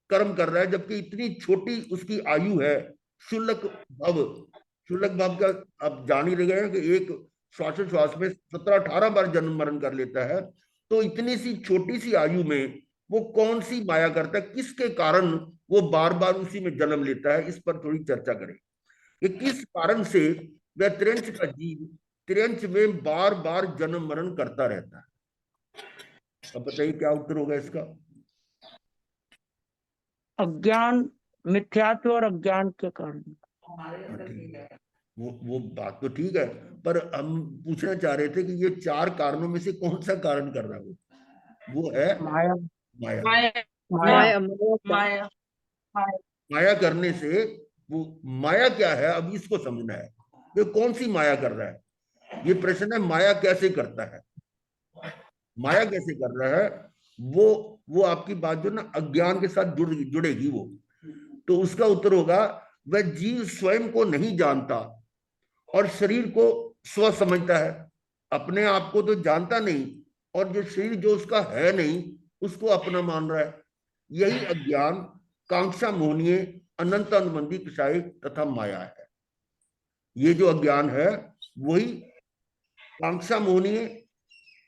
कर्म कर रहा है, जबकि इतनी छोटी उसकी आयु है। शुल्लक भव, शुल्लक भव का अब जान ही रहे हैं कि एक श्वासोच्छ्वास में 17-18 बार जन्म मरण कर लेता है। तो इतनी सी छोटी सी आयु में वो कौन सी माया करता है, किसके कारण वो बार बार उसी में जन्म लेता है, इस पर थोड़ी चर्चा करें कि किस कारण से वह त्रियंच का जीव त्रियंच में बार बार जन्म मरण करता रहता है। अब बताइए क्या उत्तर होगा इसका? अज्ञान, मिथ्यात्व और अज्ञान के कारण। ठीक है, वो बात तो ठीक है, पर हम पूछना चाह रहे थे कि ये चार कारणों में से कौन सा कारण कर रहा है? वो है माया। माया। माया। माया माया करने से वो माया क्या है, अब इसको समझना है। ये कौन सी माया कर रहा है, ये प्रश्न है। माया कैसे करता है, माया कैसे कर रहा है? वो आपकी बात जो ना अज्ञान के साथ जुड़ेगी वो। तो उसका उत्तर होगा वह जीव स्वयं को नहीं जानता और शरीर को स्व समझता है। अपने आप को तो जानता नहीं, और जो शरीर जो उसका है नहीं उसको अपना मान रहा है। यही अज्ञान, कांक्षा मोहनीय, अनंत अनुबंधी कषाय तथा माया है। ये जो अज्ञान है वही कांक्षा मोहनीय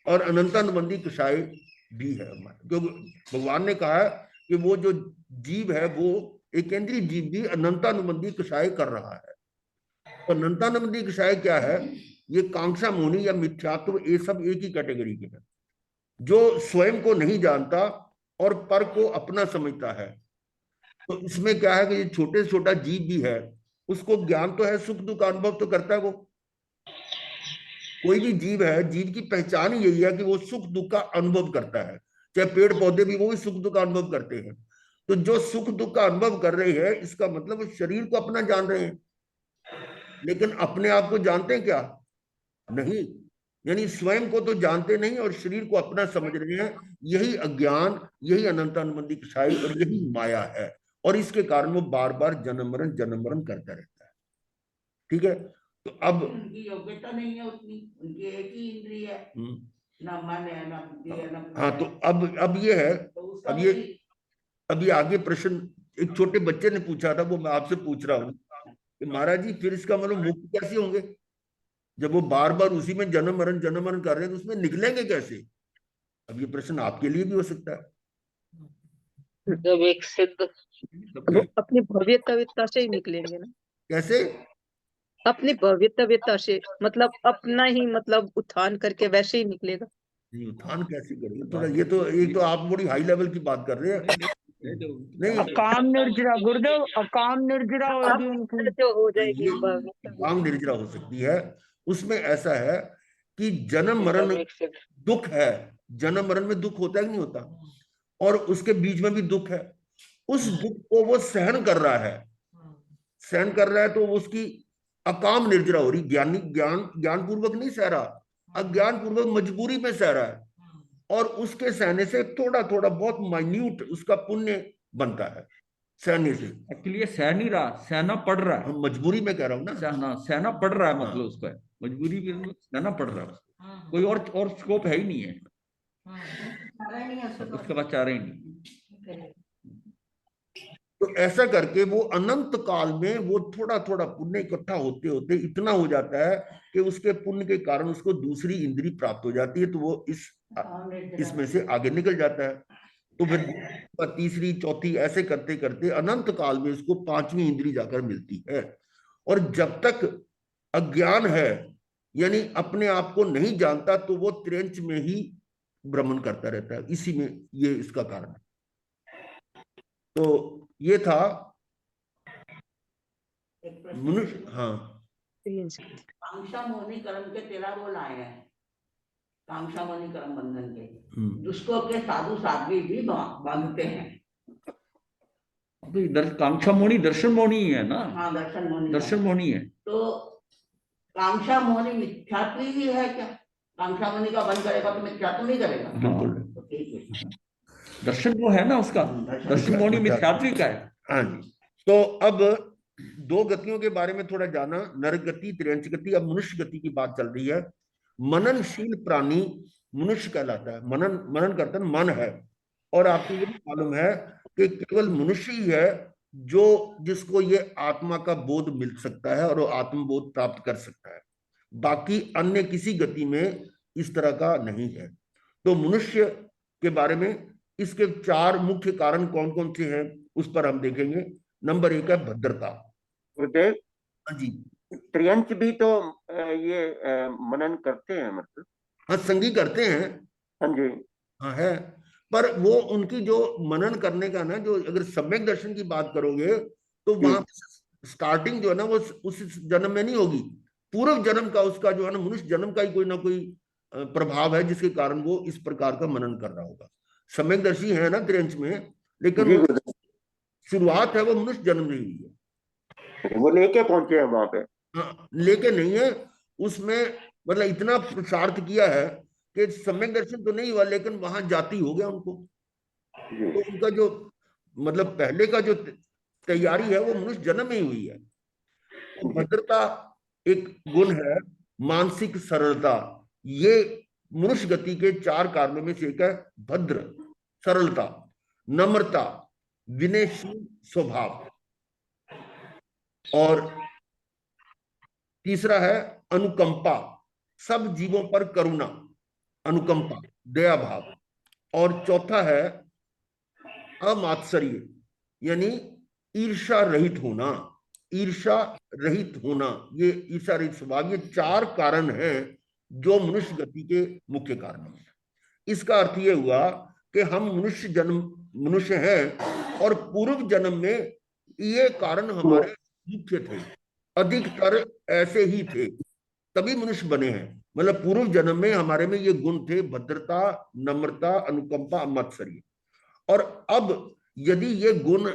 और अनंत अनुबंधी कषाय भी है। क्योंकि भगवान ने कहा है कि वो जो जीव है वो एक केंद्रीय जीव भी अनंतानुबंधी कषाय कर रहा है। तो अनंतानुबंधी कषाय क्या है? ये कांक्षा मोहनी या मिथ्यात्व, ये सब एक ही कैटेगरी के हैं। जो स्वयं को नहीं जानता और पर को अपना समझता है। तो इसमें क्या है कि ये छोटे से छोटा जीव भी है, उसको ज्ञान तो है, सुख दुख का अनुभव तो करता है वो। कोई भी जीव है, जीव की पहचान ही यही है कि वो सुख दुख का अनुभव करता है। चाहे पेड़ पौधे भी वो भी सुख दुख का अनुभव करते हैं। तो जो सुख दुख का अनुभव कर रहे हैं, इसका मतलब वो शरीर को अपना जान रहे हैं, लेकिन अपने आप को जानते हैं क्या? नहीं। यानी स्वयं को तो जानते नहीं और शरीर को अपना समझ रहे हैं। यही अज्ञान, यही अनंतानुबंधी कषाय और यही माया है। और इसके कारण वो बार बार जन्म मरण करता रहता है। ठीक है। तो अब उनकी योग्यता नहीं है उतनी, उनकी एक ही इंद्रिय है, ना मन है ना बुद्धि है ना। हाँ, तो अब ये है, तो उसका अब ये आगे प्रश्न एक छोटे बच्चे ने पूछा था, वो मैं आपसे पूछ रहा हूँ कि महाराज जी फिर इसका मतलब मुक्त कैसे होंगे? जब वो बार बार उसी में जन्म मरण कर रहे हैं, तो उसमें निकलेंगे कैसे? अब ये प्रश्न आपके लिए भी हो सकता है। जब एक सिद्ध वो अपनी भव्यता से ही निकलेंगे ना। कैसे? अपनी भव्यता से, मतलब अपना ही मतलब उत्थान करके वैसे ही निकलेगा। नहीं, उत्थान कैसे करेंगे? थोड़ा ये तो एक तो आप बड़ी हाई लेवल की बात कर रहे हैं। नहीं, अकाम निर्जरा गुरुदेव, अकाम निर्जरा होगी उनकी। जो हो जाएगी ये काम निर्जरा हो सकती है। उसमें ऐसा है कि जन्म मरण दुख है। जन्म मरण में दुख होता है कि नहीं होता? और उसके बीच में भी दुख है। उस दुख को वो सहन कर रहा है, सहन कर रहा है, तो उसकी अकाम निर्जरा हो रही। ज्ञान पूर्वक नहीं सह रहा, अज्ञान पूर्वक मजबूरी में सह रहा है। और उसके सहने से थोड़ा थोड़ा बहुत माइन्यूट उसका पुण्य बनता है सहने से। एक्चुअली ये सह नहीं रहा, सहना पड़ रहा है। हम मजबूरी में कह रहा हूँ ना, सहना पड़ रहा है, हाँ। मतलब उसका है। मजबूरी में सहना पड़ रहा है उसको। हाँ, कोई और स्कोप है ही नहीं है, हाँ, चारा ही नहीं है उसको उसके बाद चारा ही नहीं। तो ऐसा करके वो अनंत काल में वो थोड़ा थोड़ा पुण्य इकट्ठा होते होते इतना हो जाता है कि उसके पुण्य के कारण उसको दूसरी इंद्री प्राप्त हो जाती है, तो वो इसमें से आगे निकल जाता है। तो फिर तीसरी चौथी ऐसे करते करते अनंत काल में उसको पांचवी इंद्री जाकर मिलती है। और जब तक अज्ञान है, यानी अपने आप को नहीं जानता, तो वो त्रेंच में ही भ्रमण करता रहता है। इसी में ये इसका कारण है। तो ये था मनुष्य। हाँ, कांक्षा मोहिनी कर्म के 13 बोल आए हैं, कांक्षा मोहिनी कर्म बंधन के, जिसको के साधु साध्वी भी बांधते हैं। कांक्षा मोहिनी दर्शन मोहिनी ही है ना। हाँ, दर्शन मोहिनी, दर्शन मोहिनी है। तो कांक्षा मोहिनी मिथ्यात्व ही है क्या? कांक्षा मोहिनी का बंद करेगा तो मिथ्यात्व नहीं करेगा? बिल्कुल। तो ठीक है, दर्शन वो है ना उसका, दर्शन मोहिनी मिथ्यात्वी का है। हाँ जी। तो अब दो गतियों के बारे में थोड़ा जाना, नरक गति, त्रियंच गति। अब मनुष्य गति की बात चल रही है। मननशील प्राणी मनुष्य कहलाता है। मनन करता मन है। और आपको ये भी मालूम है कि केवल मनुष्य ही है जो जिसको ये आत्मा का बोध मिल सकता है और वो आत्मबोध प्राप्त कर सकता है। बाकी अन्य किसी गति में इस तरह का नहीं है। तो मनुष्य के बारे में इसके 4 मुख्य कारण कौन कौन से हैं उस पर हम देखेंगे। नंबर 1 है भद्रता। गुरुदेव, हाँ जी। त्रियंच भी तो ये मनन करते हैं, मतलब। हाँ, संगी करते हैं। हाँ जी। हाँ है, पर वो उनकी जो मनन करने का ना, जो अगर सम्यक दर्शन की बात करोगे तो वहां स्टार्टिंग जो है ना वो उस जन्म में नहीं होगी। पूर्व जन्म का उसका जो है ना, मनुष्य जन्म का ही कोई ना कोई प्रभाव है जिसके कारण वो इस प्रकार का मनन कर रहा होगा। सम्यक दर्शी है ना त्रियंच में, लेकिन जी वो गुरुदेव, शुरुआत है वो मनुष्य जन्म नहीं हुई है। वो लेके पहुंचे हैं वहां पे। हाँ, लेके नहीं है उसमें, मतलब इतना पुरुषार्थ किया है कि सम्यक दर्शन तो नहीं हुआ, लेकिन वहां जाति हो गया उनको। जी। तो उनका जो मतलब पहले का जो तैयारी है वो मनुष्य जन्म में ही हुई है। तो भद्रता एक गुण है, मानसिक सरलता। ये मनुष्य गति के 4 कारणों में से एक है भद्र, सरलता, नम्रता, विनयशील स्वभाव। और तीसरा है अनुकंपा, सब जीवों पर करुणा, अनुकंपा, दया भाव। और चौथा है अमात्सर्य, यानी ईर्षा रहित होना। ईर्षा रहित होना, ये ईर्षा रहित स्वभाव, ये 4 कारण हैं जो मनुष्य गति के मुख्य कारण हैं। इसका अर्थ ये हुआ कि हम मनुष्य हैं और पूर्व जन्म में ये कारण हमारे मुख्य थे, अधिकतर ऐसे ही थे, तभी मनुष्य बने हैं। मतलब पूर्व जन्म में हमारे में ये गुण थे, भद्रता, नम्रता, अनुकंपा, मत्सर्य। और अब यदि ये गुण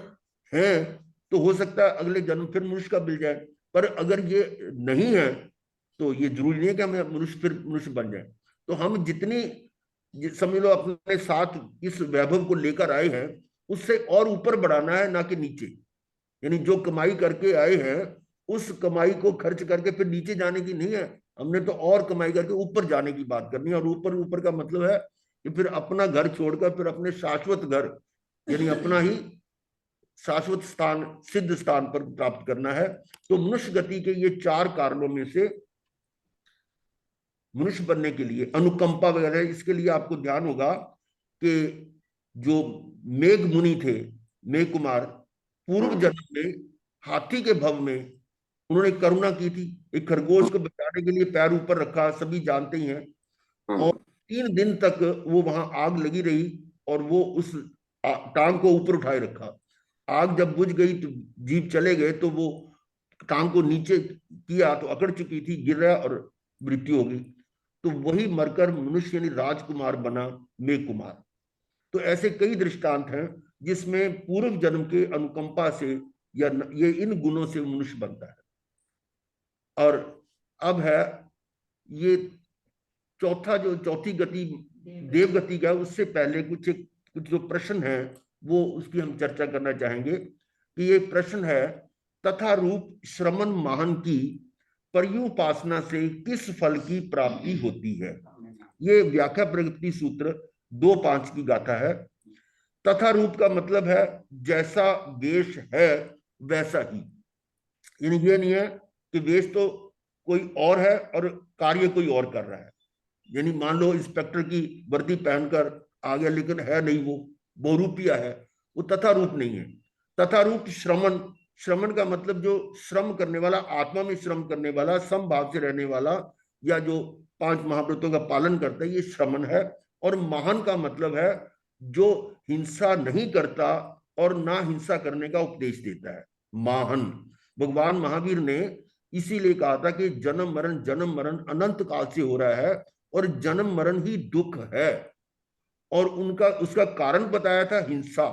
हैं तो हो सकता है अगले जन्म फिर मनुष्य का मिल जाए। पर अगर ये नहीं है तो ये जरूरी नहीं है कि हमें मनुष्य बन जाए। तो हम जितनी समझ लो अपने साथ इस वैभव को लेकर आए हैं उससे और ऊपर बढ़ाना है, ना कि नीचे। यानी जो कमाई करके आए हैं उस कमाई को खर्च करके फिर नीचे जाने की नहीं है। हमने तो और कमाई करके ऊपर जाने की बात करनी है। और ऊपर ऊपर का मतलब है कि फिर अपना घर छोड़कर फिर अपने शाश्वत घर, यानी अपना ही शाश्वत स्थान, सिद्ध स्थान पर प्राप्त करना है। तो मनुष्य गति के ये 4 कारणों में से मनुष्य बनने के लिए अनुकंपा वगैरह, इसके लिए आपको ध्यान होगा कि जो मेघ मुनि थे, मेघ कुमार, पूर्व जन्म में हाथी के भव में उन्होंने करुणा की थी। एक खरगोश को बचाने के लिए पैर ऊपर रखा, सभी जानते ही हैं। और 3 दिन तक वो वहां आग लगी रही और वो उस टांग को ऊपर उठाए रखा। आग जब बुझ गई तो जीव चले गए, तो वो टांग को नीचे किया तो अकड़ चुकी थी, गिर गया और मृत्यु हो गई। तो वही मरकर मनुष्य यानी राजकुमार बना, मेघ कुमार। तो ऐसे कई दृष्टांत हैं जिसमें पूर्व जन्म के अनुकंपा से या ये इन गुणों से मनुष्य बनता है। और अब है ये चौथी गति देवगति का उससे पहले कुछ जो प्रश्न है वो उसकी हम चर्चा करना चाहेंगे कि ये प्रश्न है, तथा रूप श्रमण महान की पर्युपासना से किस फल की प्राप्ति होती है। ये व्याख्या प्रगति सूत्र 2.5 की गाथा है। तथा रूप का मतलब है जैसा वेश है वैसा ही, यानी ये नहीं है कि वेश तो कोई और है और कार्य कोई और कर रहा है। यानी मान लो इंस्पेक्टर की वर्दी पहनकर आ गया लेकिन है नहीं, वो बहुरूपिया है, वो तथा रूप नहीं है। तथा रूप श्रमण, श्रमण का मतलब जो श्रम करने वाला, आत्मा में श्रम करने वाला, समभाव से रहने वाला, या जो 5 महाव्रतों का पालन करता है, ये श्रमण है। और महान का मतलब है जो हिंसा नहीं करता और ना हिंसा करने का उपदेश देता है, महान। भगवान महावीर ने इसीलिए कहा था कि जन्म मरण अनंत काल से हो रहा है और जन्म मरण ही दुख है, और उसका कारण बताया था हिंसा।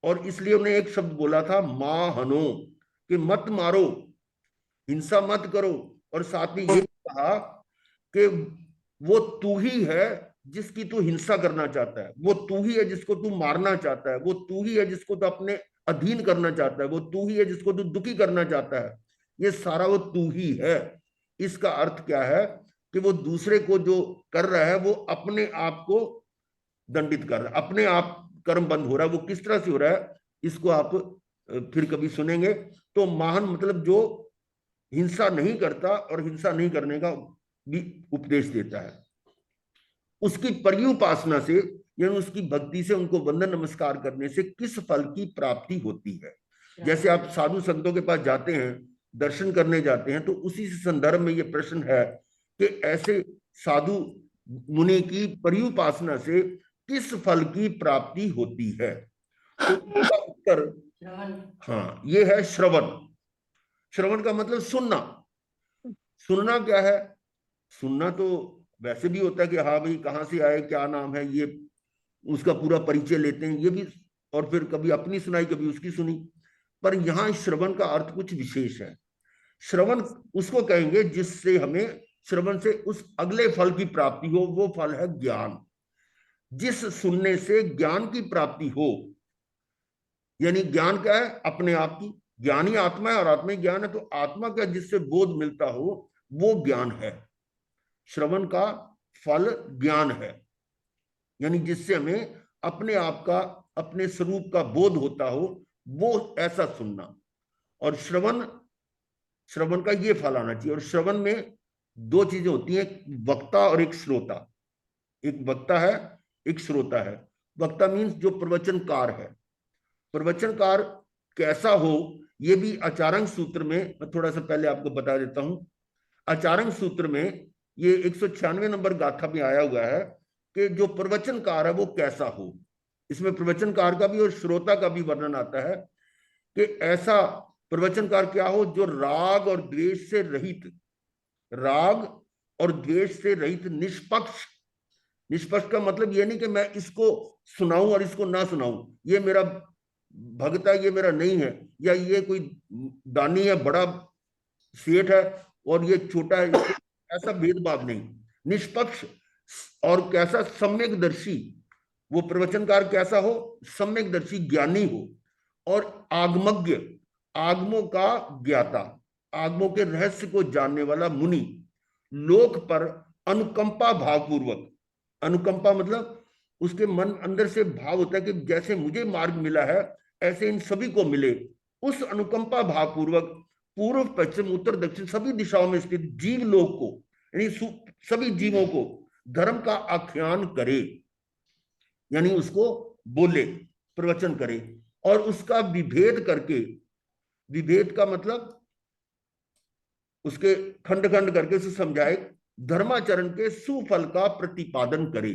और इसलिए उन्हें एक शब्द बोला था माहनो, कि मत मारो, हिंसा मत करो। और साथ में ये कहा कि वो तू ही है जिसकी तू हिंसा करना चाहता है, वो तू ही है जिसको तू मारना चाहता है, वो तू ही है जिसको तू अपने अधीन करना चाहता है, वो तू ही है जिसको तू दुखी करना चाहता है। ये सारा वो तू ही है। इसका अर्थ क्या है कि वो दूसरे को जो कर रहा है वो अपने आप को दंडित कर रहा है, अपने आप कर्म बंद हो रहा है। वो किस तरह से हो रहा है इसको आप फिर कभी सुनेंगे। तो महान मतलब जो हिंसा नहीं करता और हिंसा नहीं करने का भी उपदेश देता है। उसकी पर्युपासना से, यानी उसकी भक्ति से, उनको वंदन नमस्कार करने से किस फल की प्राप्ति होती है। जैसे आप साधु संतों के पास जाते हैं, दर्शन करने जाते हैं, तो उसी संदर्भ में ये प्रश्न है कि ऐसे साधु मुनि की पर्युपासना से किस फल की प्राप्ति होती है। तो इसका उत्तर हाँ ये है श्रवण। श्रवण का मतलब सुनना। सुनना क्या है? सुनना तो वैसे भी होता है कि हाँ भाई कहाँ से आए, क्या नाम है, ये उसका पूरा परिचय लेते हैं, ये भी, और फिर कभी अपनी सुनाई कभी उसकी सुनी। पर यहाँ श्रवण का अर्थ कुछ विशेष है। श्रवण उसको कहेंगे जिससे हमें, श्रवण से उस अगले फल की प्राप्ति हो, वो फल है ज्ञान। जिस सुनने से ज्ञान की प्राप्ति हो, यानी ज्ञान क्या है? अपने आप की, ज्ञान ही आत्मा है और आत्मा ही ज्ञान है। तो आत्मा का जिससे बोध मिलता हो वो ज्ञान है। श्रवण का फल ज्ञान है, यानी जिससे हमें अपने आप का, अपने स्वरूप का बोध होता हो, वो ऐसा सुनना। और श्रवण का ये फल आना चाहिए। और श्रवण में 2 चीजें होती हैं, एक वक्ता और एक श्रोता। एक वक्ता है, एक श्रोता है। वक्ता मीन्स जो प्रवचनकार है। प्रवचनकार कैसा हो ये भी आचार्य सूत्र में, मैं थोड़ा सा पहले आपको बता देता हूं। आचार्य सूत्र में ये 196 नंबर गाथा में आया हुआ है कि जो प्रवचनकार है वो कैसा हो। इसमें प्रवचनकार का भी और श्रोता का भी वर्णन आता है कि ऐसा प्रवचनकार क्या हो जो राग और द्वेष से रहित, राग और द्वेष से रहित, निष्पक्ष। निष्पक्ष का मतलब ये नहीं कि मैं इसको सुनाऊं और इसको ना सुनाऊं, ये मेरा भक्त है, ये मेरा नहीं है, या ये कोई दानी है, बड़ा सेठ है और ये छोटा है, ऐसा भेदभाव नहीं। निष्पक्ष और कैसा? सम्यकदर्शी। वो प्रवचनकार कैसा हो? सम्यकदर्शी, ज्ञानी हो। और आगमज्ञ, आगमों का ज्ञाता, आगमों के रहस्य को जानने वाला मुनि। लोक पर अनुकंपा भावपूर्वक, अनुकंपा मतलब उसके मन अंदर से भाव होता है कि जैसे मुझे मार्ग मिला है ऐसे इन सभी को मिले। उस अनुकंपा भावपूर्वक पूर्व पश्चिम उत्तर दक्षिण सभी दिशाओं में स्थित जीव लोक को, यानी सभी जीवों को धर्म का आख्यान करे, यानी उसको बोले, प्रवचन करे, और उसका विभेद करके, विभेद का मतलब उसके खंड खंड करके उसे समझाए, धर्माचरण के सुफल का प्रतिपादन करे,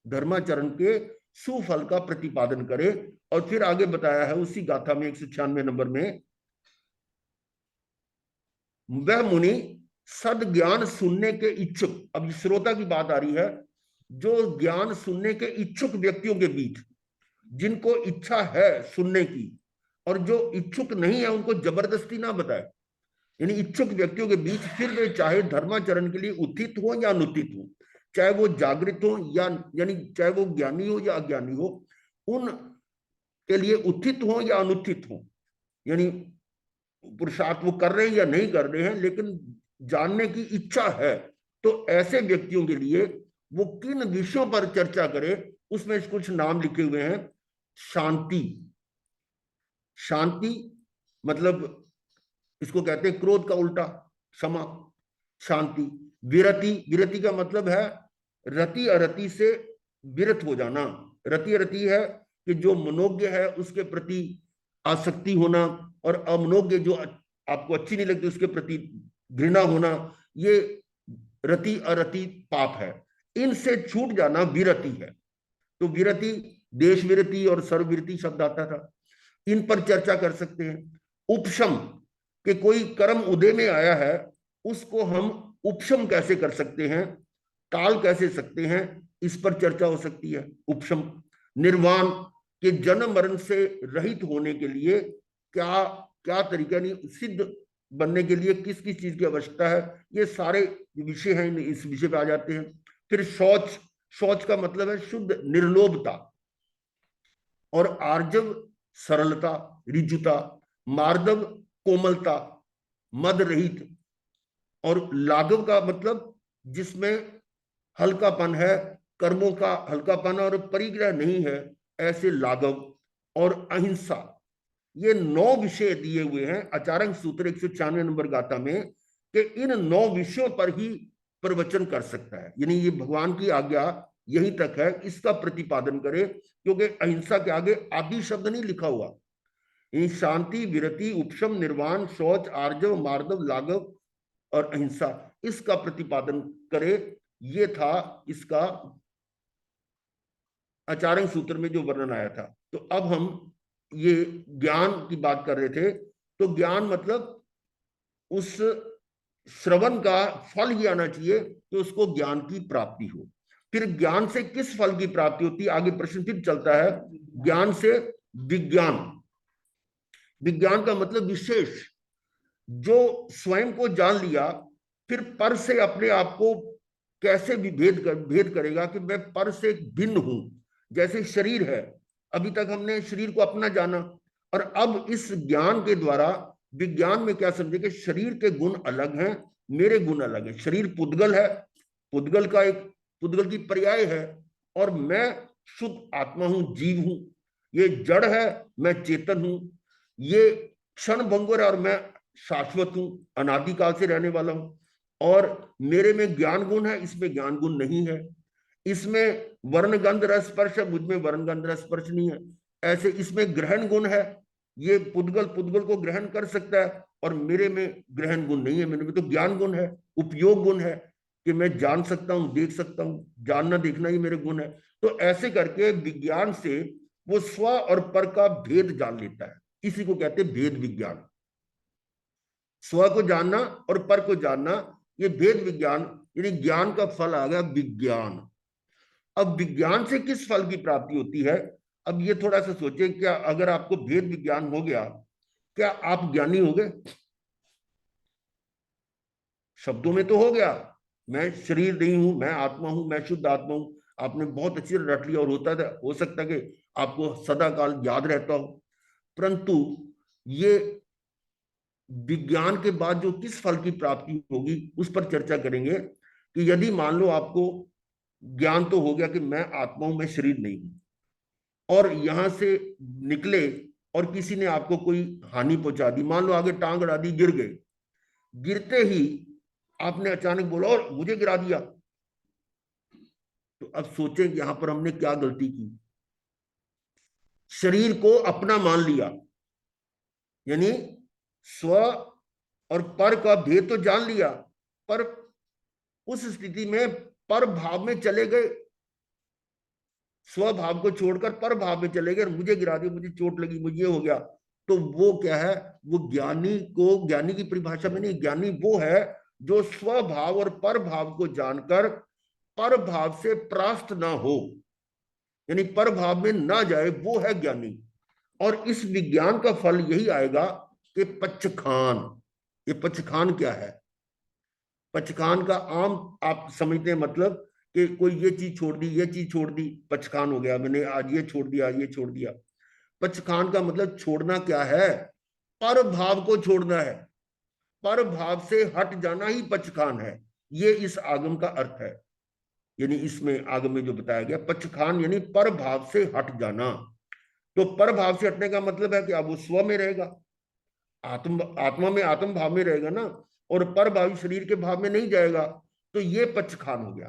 धर्माचरण के सुफल का प्रतिपादन करे। और फिर आगे बताया है उसी गाथा में 196 नंबर में, वह मुनि सद ज्ञान सुनने के इच्छुक, अब श्रोता की बात आ रही है, जो ज्ञान सुनने के इच्छुक व्यक्तियों के बीच, जिनको इच्छा है सुनने की और जो इच्छुक नहीं है उनको जबरदस्ती ना बताए, यानी इच्छुक व्यक्तियों के बीच फिर वे चाहे धर्माचरण के लिए उत्थित हो या अनुत्थित हो, चाहे वो जागृत हो या यानी चाहे वो ज्ञानी हो या अज्ञानी हो, उन के लिए उत्थित हो या अनुत्थित हो, यानी पुरुषार्थ वो कर रहे हैं या नहीं कर रहे हैं, लेकिन जानने की इच्छा है, तो ऐसे व्यक्तियों के लिए वो किन विषयों पर चर्चा करे, उसमें कुछ नाम लिखे हुए हैं। शांति, शांति मतलब इसको कहते हैं क्रोध का उल्टा क्षमा, शांति। विरति, विरति का मतलब है रति अरति से विरत हो जाना। रति अरति है कि जो मनोज्ञ है उसके प्रति आसक्ति होना, और अमनोज्ञ जो आपको अच्छी नहीं लगती उसके प्रति घृणा होना, ये रति अरति पाप है। इनसे छूट जाना विरति है। तो विरति, देश विरति और सर्वविरति शब्द आता था, इन पर चर्चा कर सकते हैं। उपशम, कि कोई कर्म उदय में आया है उसको हम उपशम कैसे कर सकते हैं, टाल कैसे सकते हैं, इस पर चर्चा हो सकती है। उपशम। निर्वाण, के जन्म मरण से रहित होने के लिए क्या क्या तरीका, नहीं सिद्ध बनने के लिए किस किस चीज की आवश्यकता है, ये सारे विषय हैं, इस विषय पे आ जाते हैं। फिर शौच, शौच का मतलब है शुद्ध निर्लोभता, और आर्जव सरलता ऋजुता, मार्दव कोमलता मद रहित, और लाघव का मतलब जिसमें हल्कापन है, कर्मों का हल्कापन और परिग्रह नहीं है, ऐसे लाघव। और अहिंसा, ये 9 विषय दिए हुए हैं आचार्य सूत्र 196 नंबर गाथा में, कि इन 9 विषयों पर ही प्रवचन कर सकता है, यानी ये भगवान की आज्ञा यही तक है, इसका प्रतिपादन करे, क्योंकि अहिंसा के आगे आदि शब्द नहीं लिखा हुआ। शांति, विरति, उपशम, निर्वाण, शौच, आर्जव, मार्दव, लाघव और अहिंसा, इसका प्रतिपादन करे। ये था इसका आचार्य सूत्र में जो वर्णन आया था। तो अब हम ये ज्ञान की बात कर रहे थे, तो ज्ञान मतलब उस श्रवण का फल ये आना चाहिए कि उसको ज्ञान की प्राप्ति हो। फिर ज्ञान से किस फल की प्राप्ति होती है, आगे प्रश्न फिर चलता है। ज्ञान से विज्ञान, विज्ञान का मतलब विशेष, जो स्वयं को जान लिया, फिर पर से अपने आप को कैसे भी भेद करेगा कि मैं पर से भिन्न हूं। जैसे शरीर है, अभी तक हमने शरीर को अपना जाना, और अब इस ज्ञान के द्वारा विज्ञान में क्या समझे कि शरीर के गुण अलग हैं, मेरे गुण अलग है। शरीर पुद्गल है, पुद्गल का एक पुद्गल की पर्याय है, और मैं शुद्ध आत्मा हूं, जीव हूं। ये जड़ है, मैं चेतन हूं। ये क्षण भंगुर है और मैं शाश्वत हूं, अनादिकाल से रहने वाला हूं। और मेरे में ज्ञान गुण है, इसमें ज्ञान गुण नहीं है। इसमें वर्ण गंध रस स्पर्श है, मुझ में वर्ण गंध रस स्पर्श नहीं है। ऐसे इसमें ग्रहण गुण है, ये पुद्गल को ग्रहण कर सकता है, और मेरे में ग्रहण गुण नहीं है, मेरे में तो ज्ञान गुण है। उपयोग गुण है कि मैं जान सकता हूं, देख सकता हूं, जानना देखना ही मेरे गुण है। तो ऐसे करके विज्ञान से वो स्व और पर का भेद जान लेता है, इसी को कहते हैं भेद विज्ञान। स्व को जानना और पर को जानना, ये भेद विज्ञान, यानी ज्ञान का फल आ गया विज्ञान। अब विज्ञान से किस फल की प्राप्ति होती है, अब ये थोड़ा सा सोचे, क्या अगर आपको भेद विज्ञान हो गया, क्या आप ज्ञानी हो गए? शब्दों में तो हो गया, मैं शरीर नहीं हूं, मैं आत्मा हूं, मैं शुद्ध आत्मा हूं, आपने बहुत अच्छी तरह रट लिया, और हो सकता है कि आपको सदा काल याद रहता हो। परंतु ये विज्ञान के बाद जो किस फल की प्राप्ति होगी उस पर चर्चा करेंगे। कि यदि मान लो आपको ज्ञान तो हो गया कि मैं आत्मा हूं, मैं शरीर नहीं हूं, और यहां से निकले और किसी ने आपको कोई हानि पहुंचा दी, मान लो आगे टांग अड़ा दी, गिर गए, गिरते ही आपने अचानक बोला और मुझे गिरा दिया, तो अब सोचें कि यहां पर हमने क्या गलती की। शरीर को अपना मान लिया, यानी स्व और पर का भेद तो जान लिया, पर उस स्थिति में पर भाव में चले गए, स्वभाव को छोड़कर पर भाव में चले गए, मुझे गिरा दिया, मुझे चोट लगी, मुझे हो गया। तो वो क्या है, वो ज्ञानी को, ज्ञानी की परिभाषा में नहीं, ज्ञानी वो है जो स्वभाव और पर भाव को जानकर पर भाव से परास्त ना हो, यानी पर भाव में ना जाए, वो है ज्ञानी। और इस विज्ञान का फल यही आएगा कि पच्छखान। ये पच्छखान क्या है? पच्छखान का आम आप समझते हैं मतलब कि कोई ये चीज छोड़ दी, ये चीज छोड़ दी, पचखान हो गया, मैंने आज ये छोड़ दिया, ये छोड़ दिया। पचखान का मतलब छोड़ना क्या है? पर भाव को छोड़ना है, पर भाव से हट जाना ही पचखान है। ये इस आगम का अर्थ है। यानी इसमें आगम में जो बताया गया पचखान यानी पर भाव से हट जाना। तो पर भाव से हटने का मतलब है कि अब वो स्व में रहेगा, आत्मा में, आत्म भाव में रहेगा ना, और पर भावी शरीर के भाव में नहीं जाएगा। तो ये पचखान हो गया।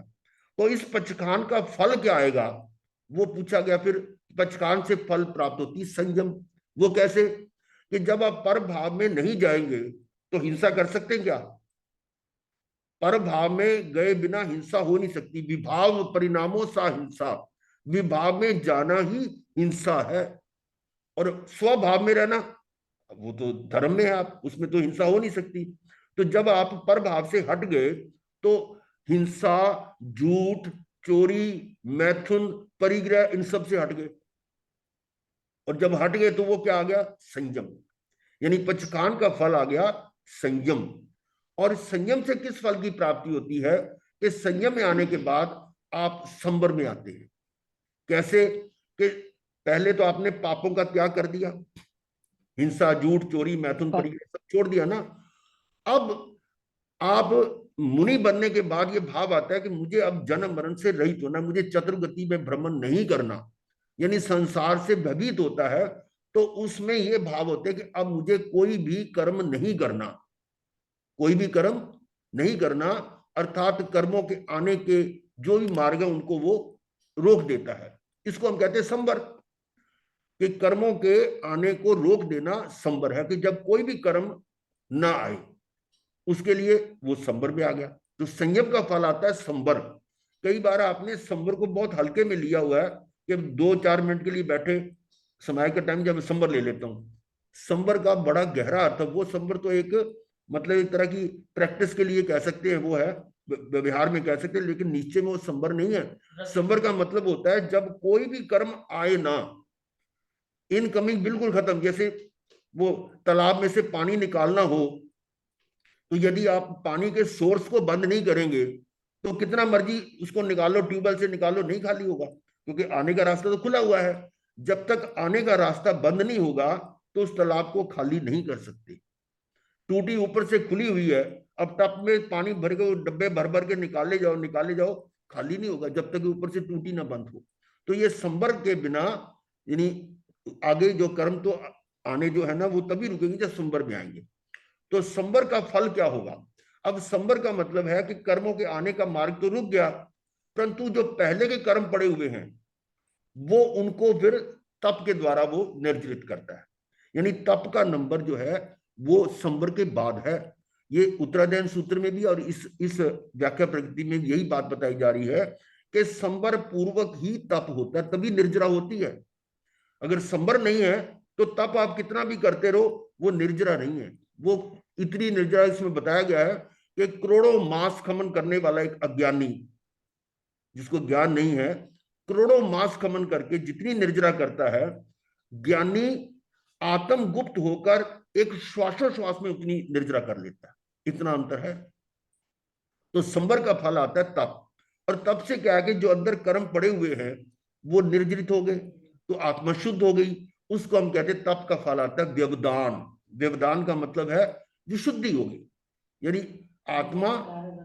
तो इस पचखान का फल क्या आएगा वो पूछा गया। फिर पचखान से फल प्राप्त होती संयम। वो कैसे? कि जब आप पर भाव में नहीं जाएंगे तो हिंसा कर सकते हैं क्या? पर भाव में गए बिना हिंसा हो नहीं सकती। विभाव परिणामों सा हिंसा, विभाव में जाना ही हिंसा है। और स्वभाव में रहना वो तो धर्म में है, आप उसमें तो हिंसा हो नहीं सकती। तो जब आप पर भाव से हट गए तो हिंसा, झूठ, चोरी, मैथुन, परिग्रह, इन सब से हट गए। और जब हट गए तो वो क्या आ गया? संयम। यानी पचखान का फल आ गया संयम। और संयम से किस फल की प्राप्ति होती है? कि संयम में आने के बाद आप संवर में आते हैं। कैसे? कि पहले तो आपने पापों का त्याग कर दिया, हिंसा, झूठ, चोरी, मैथुन, परिग्रह सब छोड़ दिया ना। अब आप मुनि बनने के बाद ये भाव आता है कि मुझे अब जन्म मरण से रहित होना, मुझे चतुर्गति में भ्रमण नहीं करना, यानी संसार से भयभीत होता है। तो उसमें ये भाव होते हैं कि अब मुझे कोई भी कर्म नहीं करना, कोई भी कर्म नहीं करना, अर्थात कर्मों के आने के जो भी मार्ग है उनको वो रोक देता है। इसको हम कहते हैं संवर। कि कर्मों के आने को रोक देना संवर है, कि जब कोई भी कर्म ना आए उसके लिए वो संवर में आ गया। तो संयम का फल आता है संवर। कई बार आपने संवर को बहुत हल्के में लिया हुआ है कि 2-4 मिनट के लिए बैठे, समय का टाइम जब संवर ले लेता हूं। संवर का बड़ा गहरा अर्थ है। वो संवर तो एक मतलब एक तरह की प्रैक्टिस के लिए कह सकते हैं, वो है व्यवहार में कह सकते हैं, लेकिन नीचे में वो संवर नहीं है। संवर का मतलब होता है जब कोई भी कर्म आए ना, इनकमिंग बिल्कुल खत्म। जैसे वो तालाब में से पानी निकालना हो तो यदि आप पानी के सोर्स को बंद नहीं करेंगे तो कितना मर्जी उसको निकालो, ट्यूबवेल से निकालो, नहीं खाली होगा, क्योंकि आने का रास्ता तो खुला हुआ है। जब तक आने का रास्ता बंद नहीं होगा तो उस तालाब को खाली नहीं कर सकते। टूटी ऊपर से खुली हुई है, अब टप में पानी भर के डब्बे भर भर के निकाले जाओ, खाली नहीं होगा जब तक ऊपर से टूटी ना बंद हो। तो ये संवर के बिना यानी आगे जो कर्म तो आने जो है ना वो तभी रुकेंगे जब संवर में आएंगे। तो संवर का फल क्या होगा? अब संवर का मतलब है कि कर्मों के आने का मार्ग तो रुक गया, परंतु जो पहले के कर्म पड़े हुए हैं वो उनको फिर तप के द्वारा वो निर्जरित करता है। यानी तप का नंबर जो है वो संवर के बाद है। ये उत्तराध्ययन सूत्र में भी और इस व्याख्या प्रकृति में यही बात बताई जा रही है कि संवर पूर्वक ही तप होता है, तभी निर्जरा होती है। अगर संवर नहीं है तो तप आप कितना भी करते रहो वो निर्जरा नहीं है। वो इतनी निर्जरा इसमें बताया गया है कि करोड़ों मास खमन करने वाला एक अज्ञानी, जिसको ज्ञान नहीं है, करोड़ों मास खमन करके जितनी निर्जरा करता है, ज्ञानी आत्म गुप्त होकर एक श्वासोश्वास में उतनी निर्जरा कर लेता है। इतना अंतर है। तो संवर का फल आता है तप। और तप से क्या है कि जो अंदर कर्म पड़े हुए हैं वो निर्जरित हो गए, तो आत्मा शुद्ध हो गई। उसको हम कहते हैं तप का फल आता है व्यवधान। व्यवधान का मतलब है जो शुद्धि हो गई, यानी आत्मा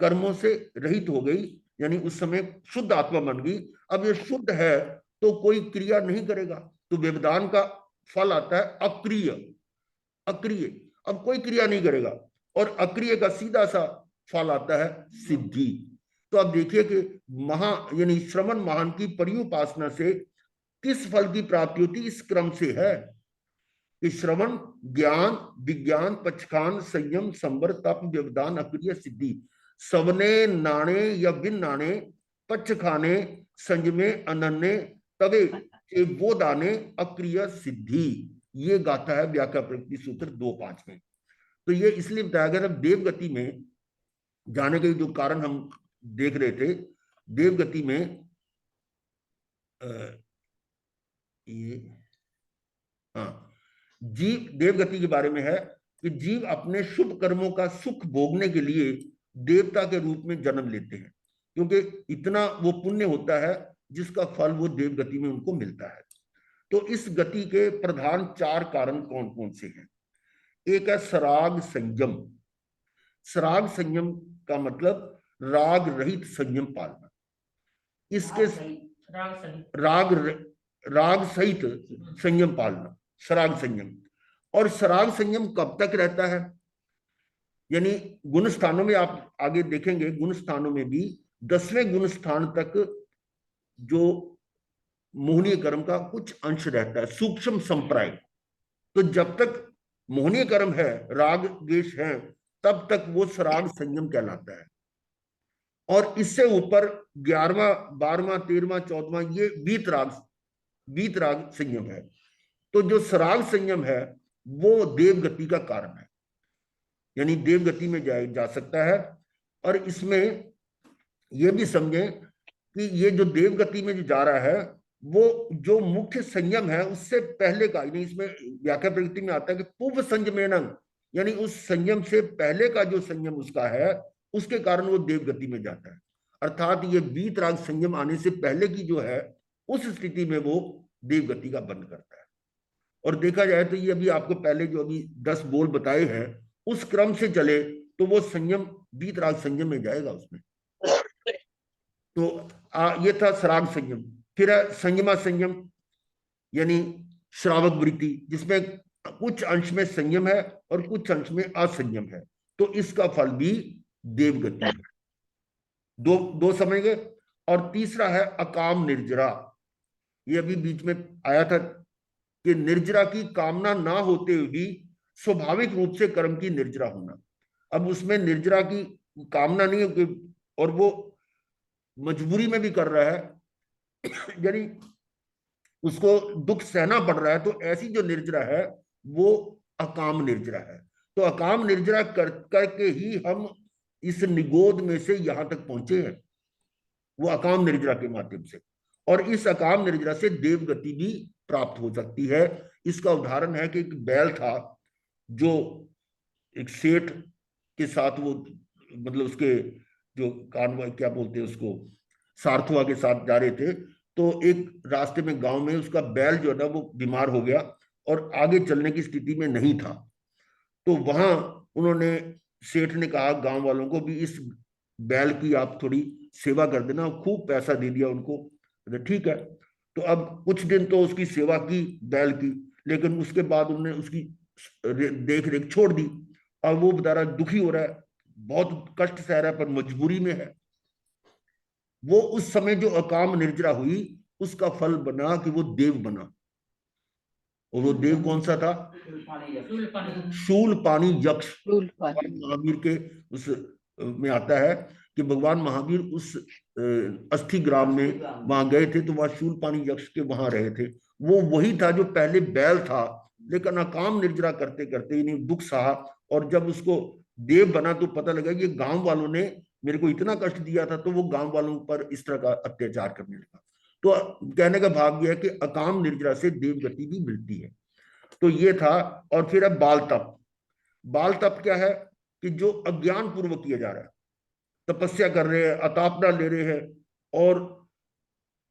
कर्मों से रहित हो गई, यानी उस समय शुद्ध आत्मा बन गई। अब ये शुद्ध है तो कोई क्रिया नहीं करेगा, तो व्यवधान का फल आता है अक्रिय। अक्रिय, अब कोई क्रिया नहीं करेगा। और अक्रिय का सीधा सा फल आता है सिद्धि। तो आप देखिए कि यानी श्रवण महान की पर्युपासना से किस फल की प्राप्ति होती, इस क्रम से है कि श्रवण, ज्ञान, विज्ञान, पचखान, संयम, संवर, तप, व्यवधान, अक्रिय, सिद्धि। सवने नाणे या बिन नाणे, पच्छ खाने, संजमे, अनन्य, तवे वो दाने, अक्रिय, सिद्धि। ये गाथा है व्याख्या प्रकृति सूत्र 2.5 में। तो ये इसलिए बताया गया देवगति में जाने के जो कारण हम देख रहे थे। देवगति में ये जीव, देवगति के बारे में है कि जीव अपने शुभ कर्मों का सुख भोगने के लिए देवता के रूप में जन्म लेते हैं। क्योंकि इतना वो पुण्य होता है जिसका फल वो देव गति में उनको मिलता है। तो इस गति के प्रधान 4 कारण कौन कौन से हैं? एक है सराग संयम। सराग संयम का मतलब राग रहित संयम पालना। इसके राग सहित संयम पालना, सराग संयम। और सराग संयम कब तक रहता है? यानी गुण स्थानों में आप आगे देखेंगे, गुण स्थानों में भी 10वें गुण स्थान तक जो मोहनीय कर्म का कुछ अंश रहता है, सूक्ष्म संप्राय। तो जब तक मोहनीय कर्म है, राग द्वेष है, तब तक वो सराग संयम कहलाता है। और इससे ऊपर 11वां 12वां 13वां 14वां ये वीत राग संयम है। तो जो सराग संयम है वो देव गति का कारण है, यानी देव गति में जा सकता है। और इसमें ये भी समझें कि ये जो देव गति में जो जा रहा है वो जो मुख्य संयम है उससे पहले का, यानी इसमें व्याख्या प्रकृति में आता है कि पूर्व संयमेन, यानी उस संयम से पहले का जो संयम उसका है उसके कारण वो देव गति में जाता है। अर्थात ये वीत राग संयम आने से पहले की जो है उस स्थिति में वो देव गति का बंध करता है। और देखा जाए तो ये अभी आपको पहले जो अभी 10 बोल बताए हैं उस क्रम से चले तो वो संयम वीत राग संयम में जाएगा उसमें। तो ये था सराग संयम। फिर है संयमा संयम, यानी श्रावक वृत्ति, जिसमें कुछ अंश में संयम है और कुछ अंश में असंयम है। तो इसका फल भी देव गति है। दो समझ गए। और तीसरा है अकाम निर्जरा। ये अभी बीच में आया था कि निर्जरा की कामना ना होते हुए भी स्वाभाविक रूप से कर्म की निर्जरा होना। अब उसमें निर्जरा की कामना नहीं है और वो मजबूरी में भी कर रहा है, यानी उसको दुख सहना पड़ रहा है, तो ऐसी जो निर्जरा है वो अकाम निर्जरा है। तो अकाम निर्जरा करके ही हम इस निगोद में से यहां तक पहुंचे हैं, वो अकाम निर्जरा के माध्यम से। और इस अकाम निर्जरा से देव गति भी प्राप्त हो सकती है। इसका उदाहरण है कि एक बैल था जो एक सेठ के साथ वो मतलब उसके जो कानवा क्या बोलते हैं उसको, सारथुआ के साथ जा रहे थे। तो एक रास्ते में गांव में उसका बैल जो है ना वो बीमार हो गया और आगे चलने की स्थिति में नहीं था। तो वहां उन्होंने, सेठ ने कहा गांव वालों को भी इस बैल की आप थोड़ी सेवा कर देना। खूब पैसा दे दिया उनको, ठीक है। तो अब कुछ दिन तो उसकी सेवा की बैल की, लेकिन उसके बाद उन्होंने उसकी देख रेख छोड़ दी। और वो बेचारा दुखी हो रहा है, बहुत कष्ट सह रहा है, पर मजबूरी में है। वो उस समय जो अकाम निर्जरा हुई उसका फल बना कि वो देव बना। और वो देव कौन सा था? शूलपाणी यक्ष। महावीर के उस में आता है कि भगवान महावीर उस अस्थि ग्राम में वहां गए थे, तो वहां शूलपाणी यक्ष के वहां रहे थे। वो वही था जो पहले बैल था, लेकिन अकाम निर्जरा करते करते इन्हें दुख सहा। और जब उसको देव बना तो पता लगा ये गांव वालों ने मेरे को इतना कष्ट दिया था, तो वो गांव वालों पर इस तरह का अत्याचार करने लगा। तो कहने का भाव यह है कि अकाम निर्जरा से देव गति भी मिलती है। तो ये था। और फिर है बाल तप। बाल तप क्या है कि जो अज्ञान पूर्वक किया जा रहा है, तपस्या कर रहे हैं, अतापना ले रहे हैं। और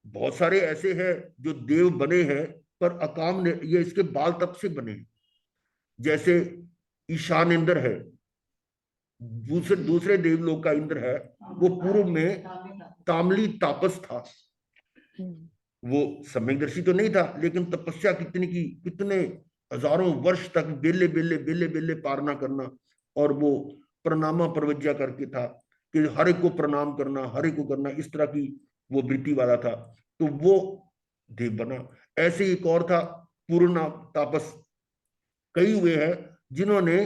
बहुत सारे ऐसे हैं जो देव बने हैं पर अकाम ने ये इसके बाल तप से बने हैं। जैसे ईशान इंद्र है, दूसरे देवलोक का इंद्र है, वो पूर्व में तामली तापस था। वो सम्यकदर्शी तो नहीं था, लेकिन तपस्या कितनी की, कितने हजारों वर्ष तक बेले बेले बेले बेले पारना करना। और वो प्रणामा प्रवज्या करके था कि हर एक को प्रणाम करना, हर एक को करना, इस तरह की वो वृत्ति वाला था। तो वो देव बना। ऐसे एक और था पूर्णा तापस। कई हुए हैं जिन्होंने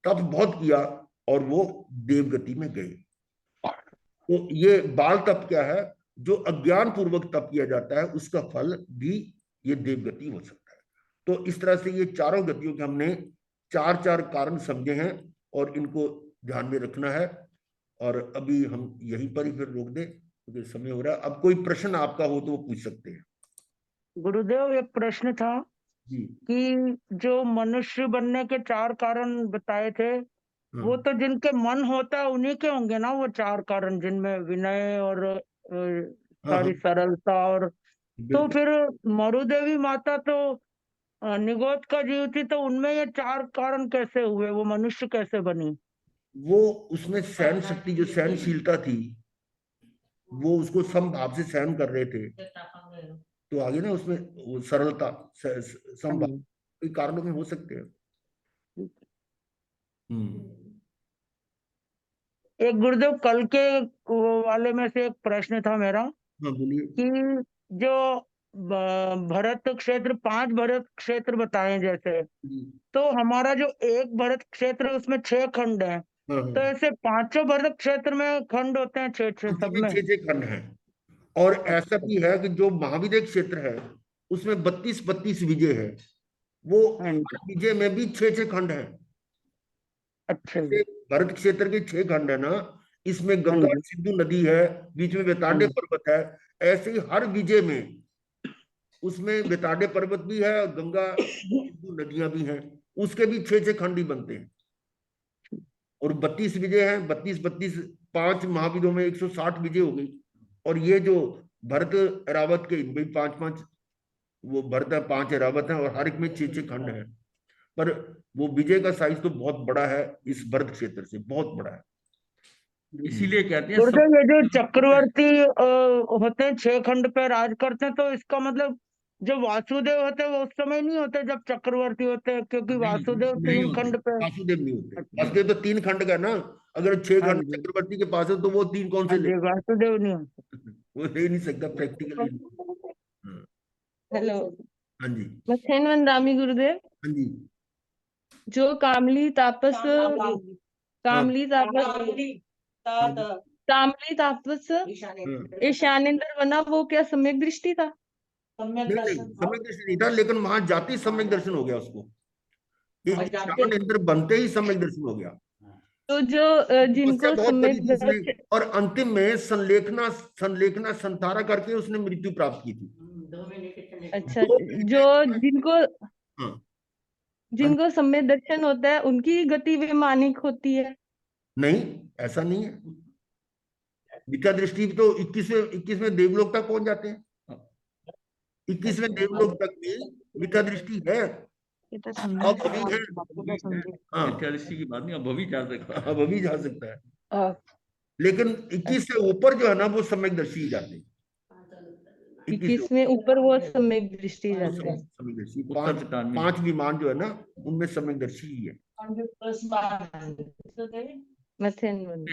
तप बहुत किया और वो देव गति में गए। तो ये बाल तप क्या है? जो अज्ञान पूर्वक तप किया जाता है उसका फल भी ये देव गति हो सकता है। तो इस तरह से ये चारों गतियों के हमने 4 कारण समझे हैं और इनको ध्यान में रखना है। और अभी हम यहीं पर ही फिर रोक दें क्योंकि समय हो रहा है। अब कोई प्रश्न आपका हो तो वो पूछ सकते हैं। गुरुदेव, एक प्रश्न था जी। कि जो मनुष्य बनने के 4 कारण बताए थे, वो तो जिनके मन होता है उन्हीं के होंगे ना वो 4 कारण, जिनमें विनय और सारी सरलता। और तो बिल्कुल। फिर मरुदेवी माता तो निगोद का जीव थी, तो उनमें ये 4 कारण कैसे हुए, वो मनुष्य कैसे बनी? वो उसमें सहन शक्ति, जो सहनशीलता थी, वो उसको समभाव से सहन कर रहे थे, तो आगे ना उसमें वो सरलता, समभाव कई कारणों में हो सकते हैं। एक गुरुदेव कल के वो वाले में से एक प्रश्न था मेरा, हाँ बोलिए। कि जो भरत क्षेत्र, 5 भरत क्षेत्र बताए जैसे, तो हमारा जो एक भरत क्षेत्र है उसमें 6 खंड हैं, तो ऐसे 5 भरत क्षेत्र में खंड होते हैं 6 सब में? 6 खंड हैं। और ऐसा भी है कि जो महाविद्य क्षेत्र है उसमें 32 विजय है, वो विजय में भी 6 खंड है। अच्छा। भरत क्षेत्र के 6 खंड है ना, इसमें गंगा सिंधु नदी है, बीच में वेतांडे पर्वत है। ऐसे ही हर विजय में उसमें वेतांडे पर्वत भी है और गंगा सिंधु नदियां भी हैं, उसके भी 6 खंड ही बनते हैं। और 32 विजय हैं, 32 5 महाविद्यों में 160 विजय हो गई। और ये जो भरत एरावत के भाई 5 वो भरत है, 5 एरावत है, और हर एक में 6 खंड है। पर वो विजय का साइज तो बहुत बड़ा है, इस भरत क्षेत्र से बहुत बड़ा है। इसीलिए कहते हैं गुरुदेव ये जो चक्रवर्ती होते हैं 6 खंड पे राज करते हैं, तो इसका मतलब जो वासुदेव होते हैं वो उस समय नहीं होते जब चक्रवर्ती होते हैं, क्योंकि वासुदेव 3 खंड पे। वासुदेव नहीं होते, वासुदेव तो 3 खंड का ना, अगर 6 खंड चक्रवर्ती के पास है तो वो 3 कौन से ले? वासुदेव नहीं होते, वो ले नहीं सकता प्रैक्टिकली। हेलो। हाँ जी। मथेन वंदामी गुरुदेव। हाँ जी। जो कामली तापस ईशानेंद्र बना, वो क्या सम्यक दृष्टि था? नहीं, सम्यक दर्शन नहीं था, लेकिन वहां जाति सम्यक दर्शन हो गया उसको। ईशानेंद्र बनते ही सम्यक दर्शन हो गया। तो जो जिनको बहुत बड़ी थी उसने, सम्यक, और अंतिम में संलेखना संतारा करके उसने मृत्यु प्राप्त की थी। अच्छा, जो जिनको हाँ। जिनको सम्यक दर्शन होता है उनकी गति वैमानिक होती है? नहीं, ऐसा नहीं है। विद्या दृष्टि तो 21वें देवलोक तक पहुंच जाते हैं। 21वें देवलोक तक भी विद्या दृष्टि है। अब अभी है। हाँ, विद्या दृष्टि की बात नहीं, अब अभी जा सकता है, अब अभी जा सकता है। लेकिन 21 से ऊपर जो है ना वो सम्यक दर्शी जाते हैं। 21 में ऊपर वो सम्यक दृष्टि जाते हैं। सम्यक दर्शी 5 विमान जो है ना उनमें सम्यक दर्शी ही है।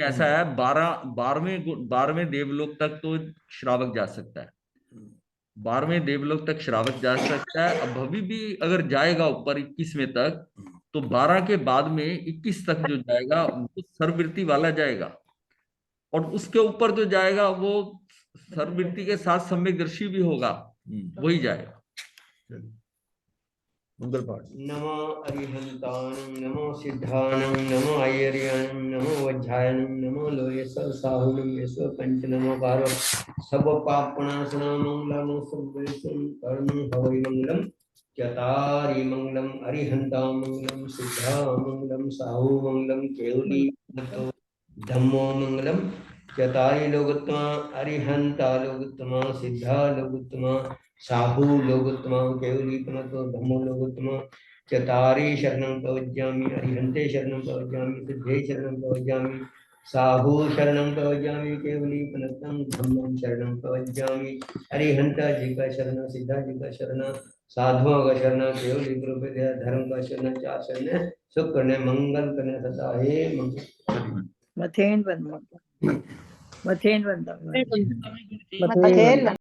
ऐसा है 12वें देवलोक तक तो श्रावक जा सकता है, 12वें देवलोक तक श्रावक जा सकता है। अब अभी भी अगर जाएगा ऊपर 21वें तक, तो 12 के बाद में 21 तक जो जाएगा वो सर्ववृत्ति वाला जाएगा, और उसके ऊपर जो जाएगा वो सर्ववृत्ति के साथ सम्यकदर्शी भी होगा, वही जाएगा। मंगल पाठ। नमो अरिहंताणं, नमो सिद्धाणं, नमो आयर्याणं, नमो वज्रायणं, नमो लोयसव साहुणं यशो पंच, नमो पार्व सब पापनाशनं मंगलं सर्वेशं कर्मं हवै मंगलम चतारी मंगलम अरिहंता मंगलम सिद्धा मंगलम साहु मंगलम केवली धम्मो मंगलम चतारी लोकोत्तमा अरिहंता लोकोत्तमा सिद्धा लोकोत्तमा साहु लोकोत्तमा केवली पुनतो धम्मो लोकोत्तमा चतारी शरणं प्रवज्यामि अरिहंते शरणं प्रवज्यामि सिद्धे शरणं प्रवज्यामि साहु शरणं प्रवज्यामि केवली पुनतं धम्मं शरणं प्रवज्यामि अरिहंता जी का शरण, सिद्धा जी का शरण, साधुओं का शरण, केवली गुरु विद्या धर्म का शरण, 4 शरण सुख करने मंगल करने सदा हे मंगल। मथेन बंदा। मथेन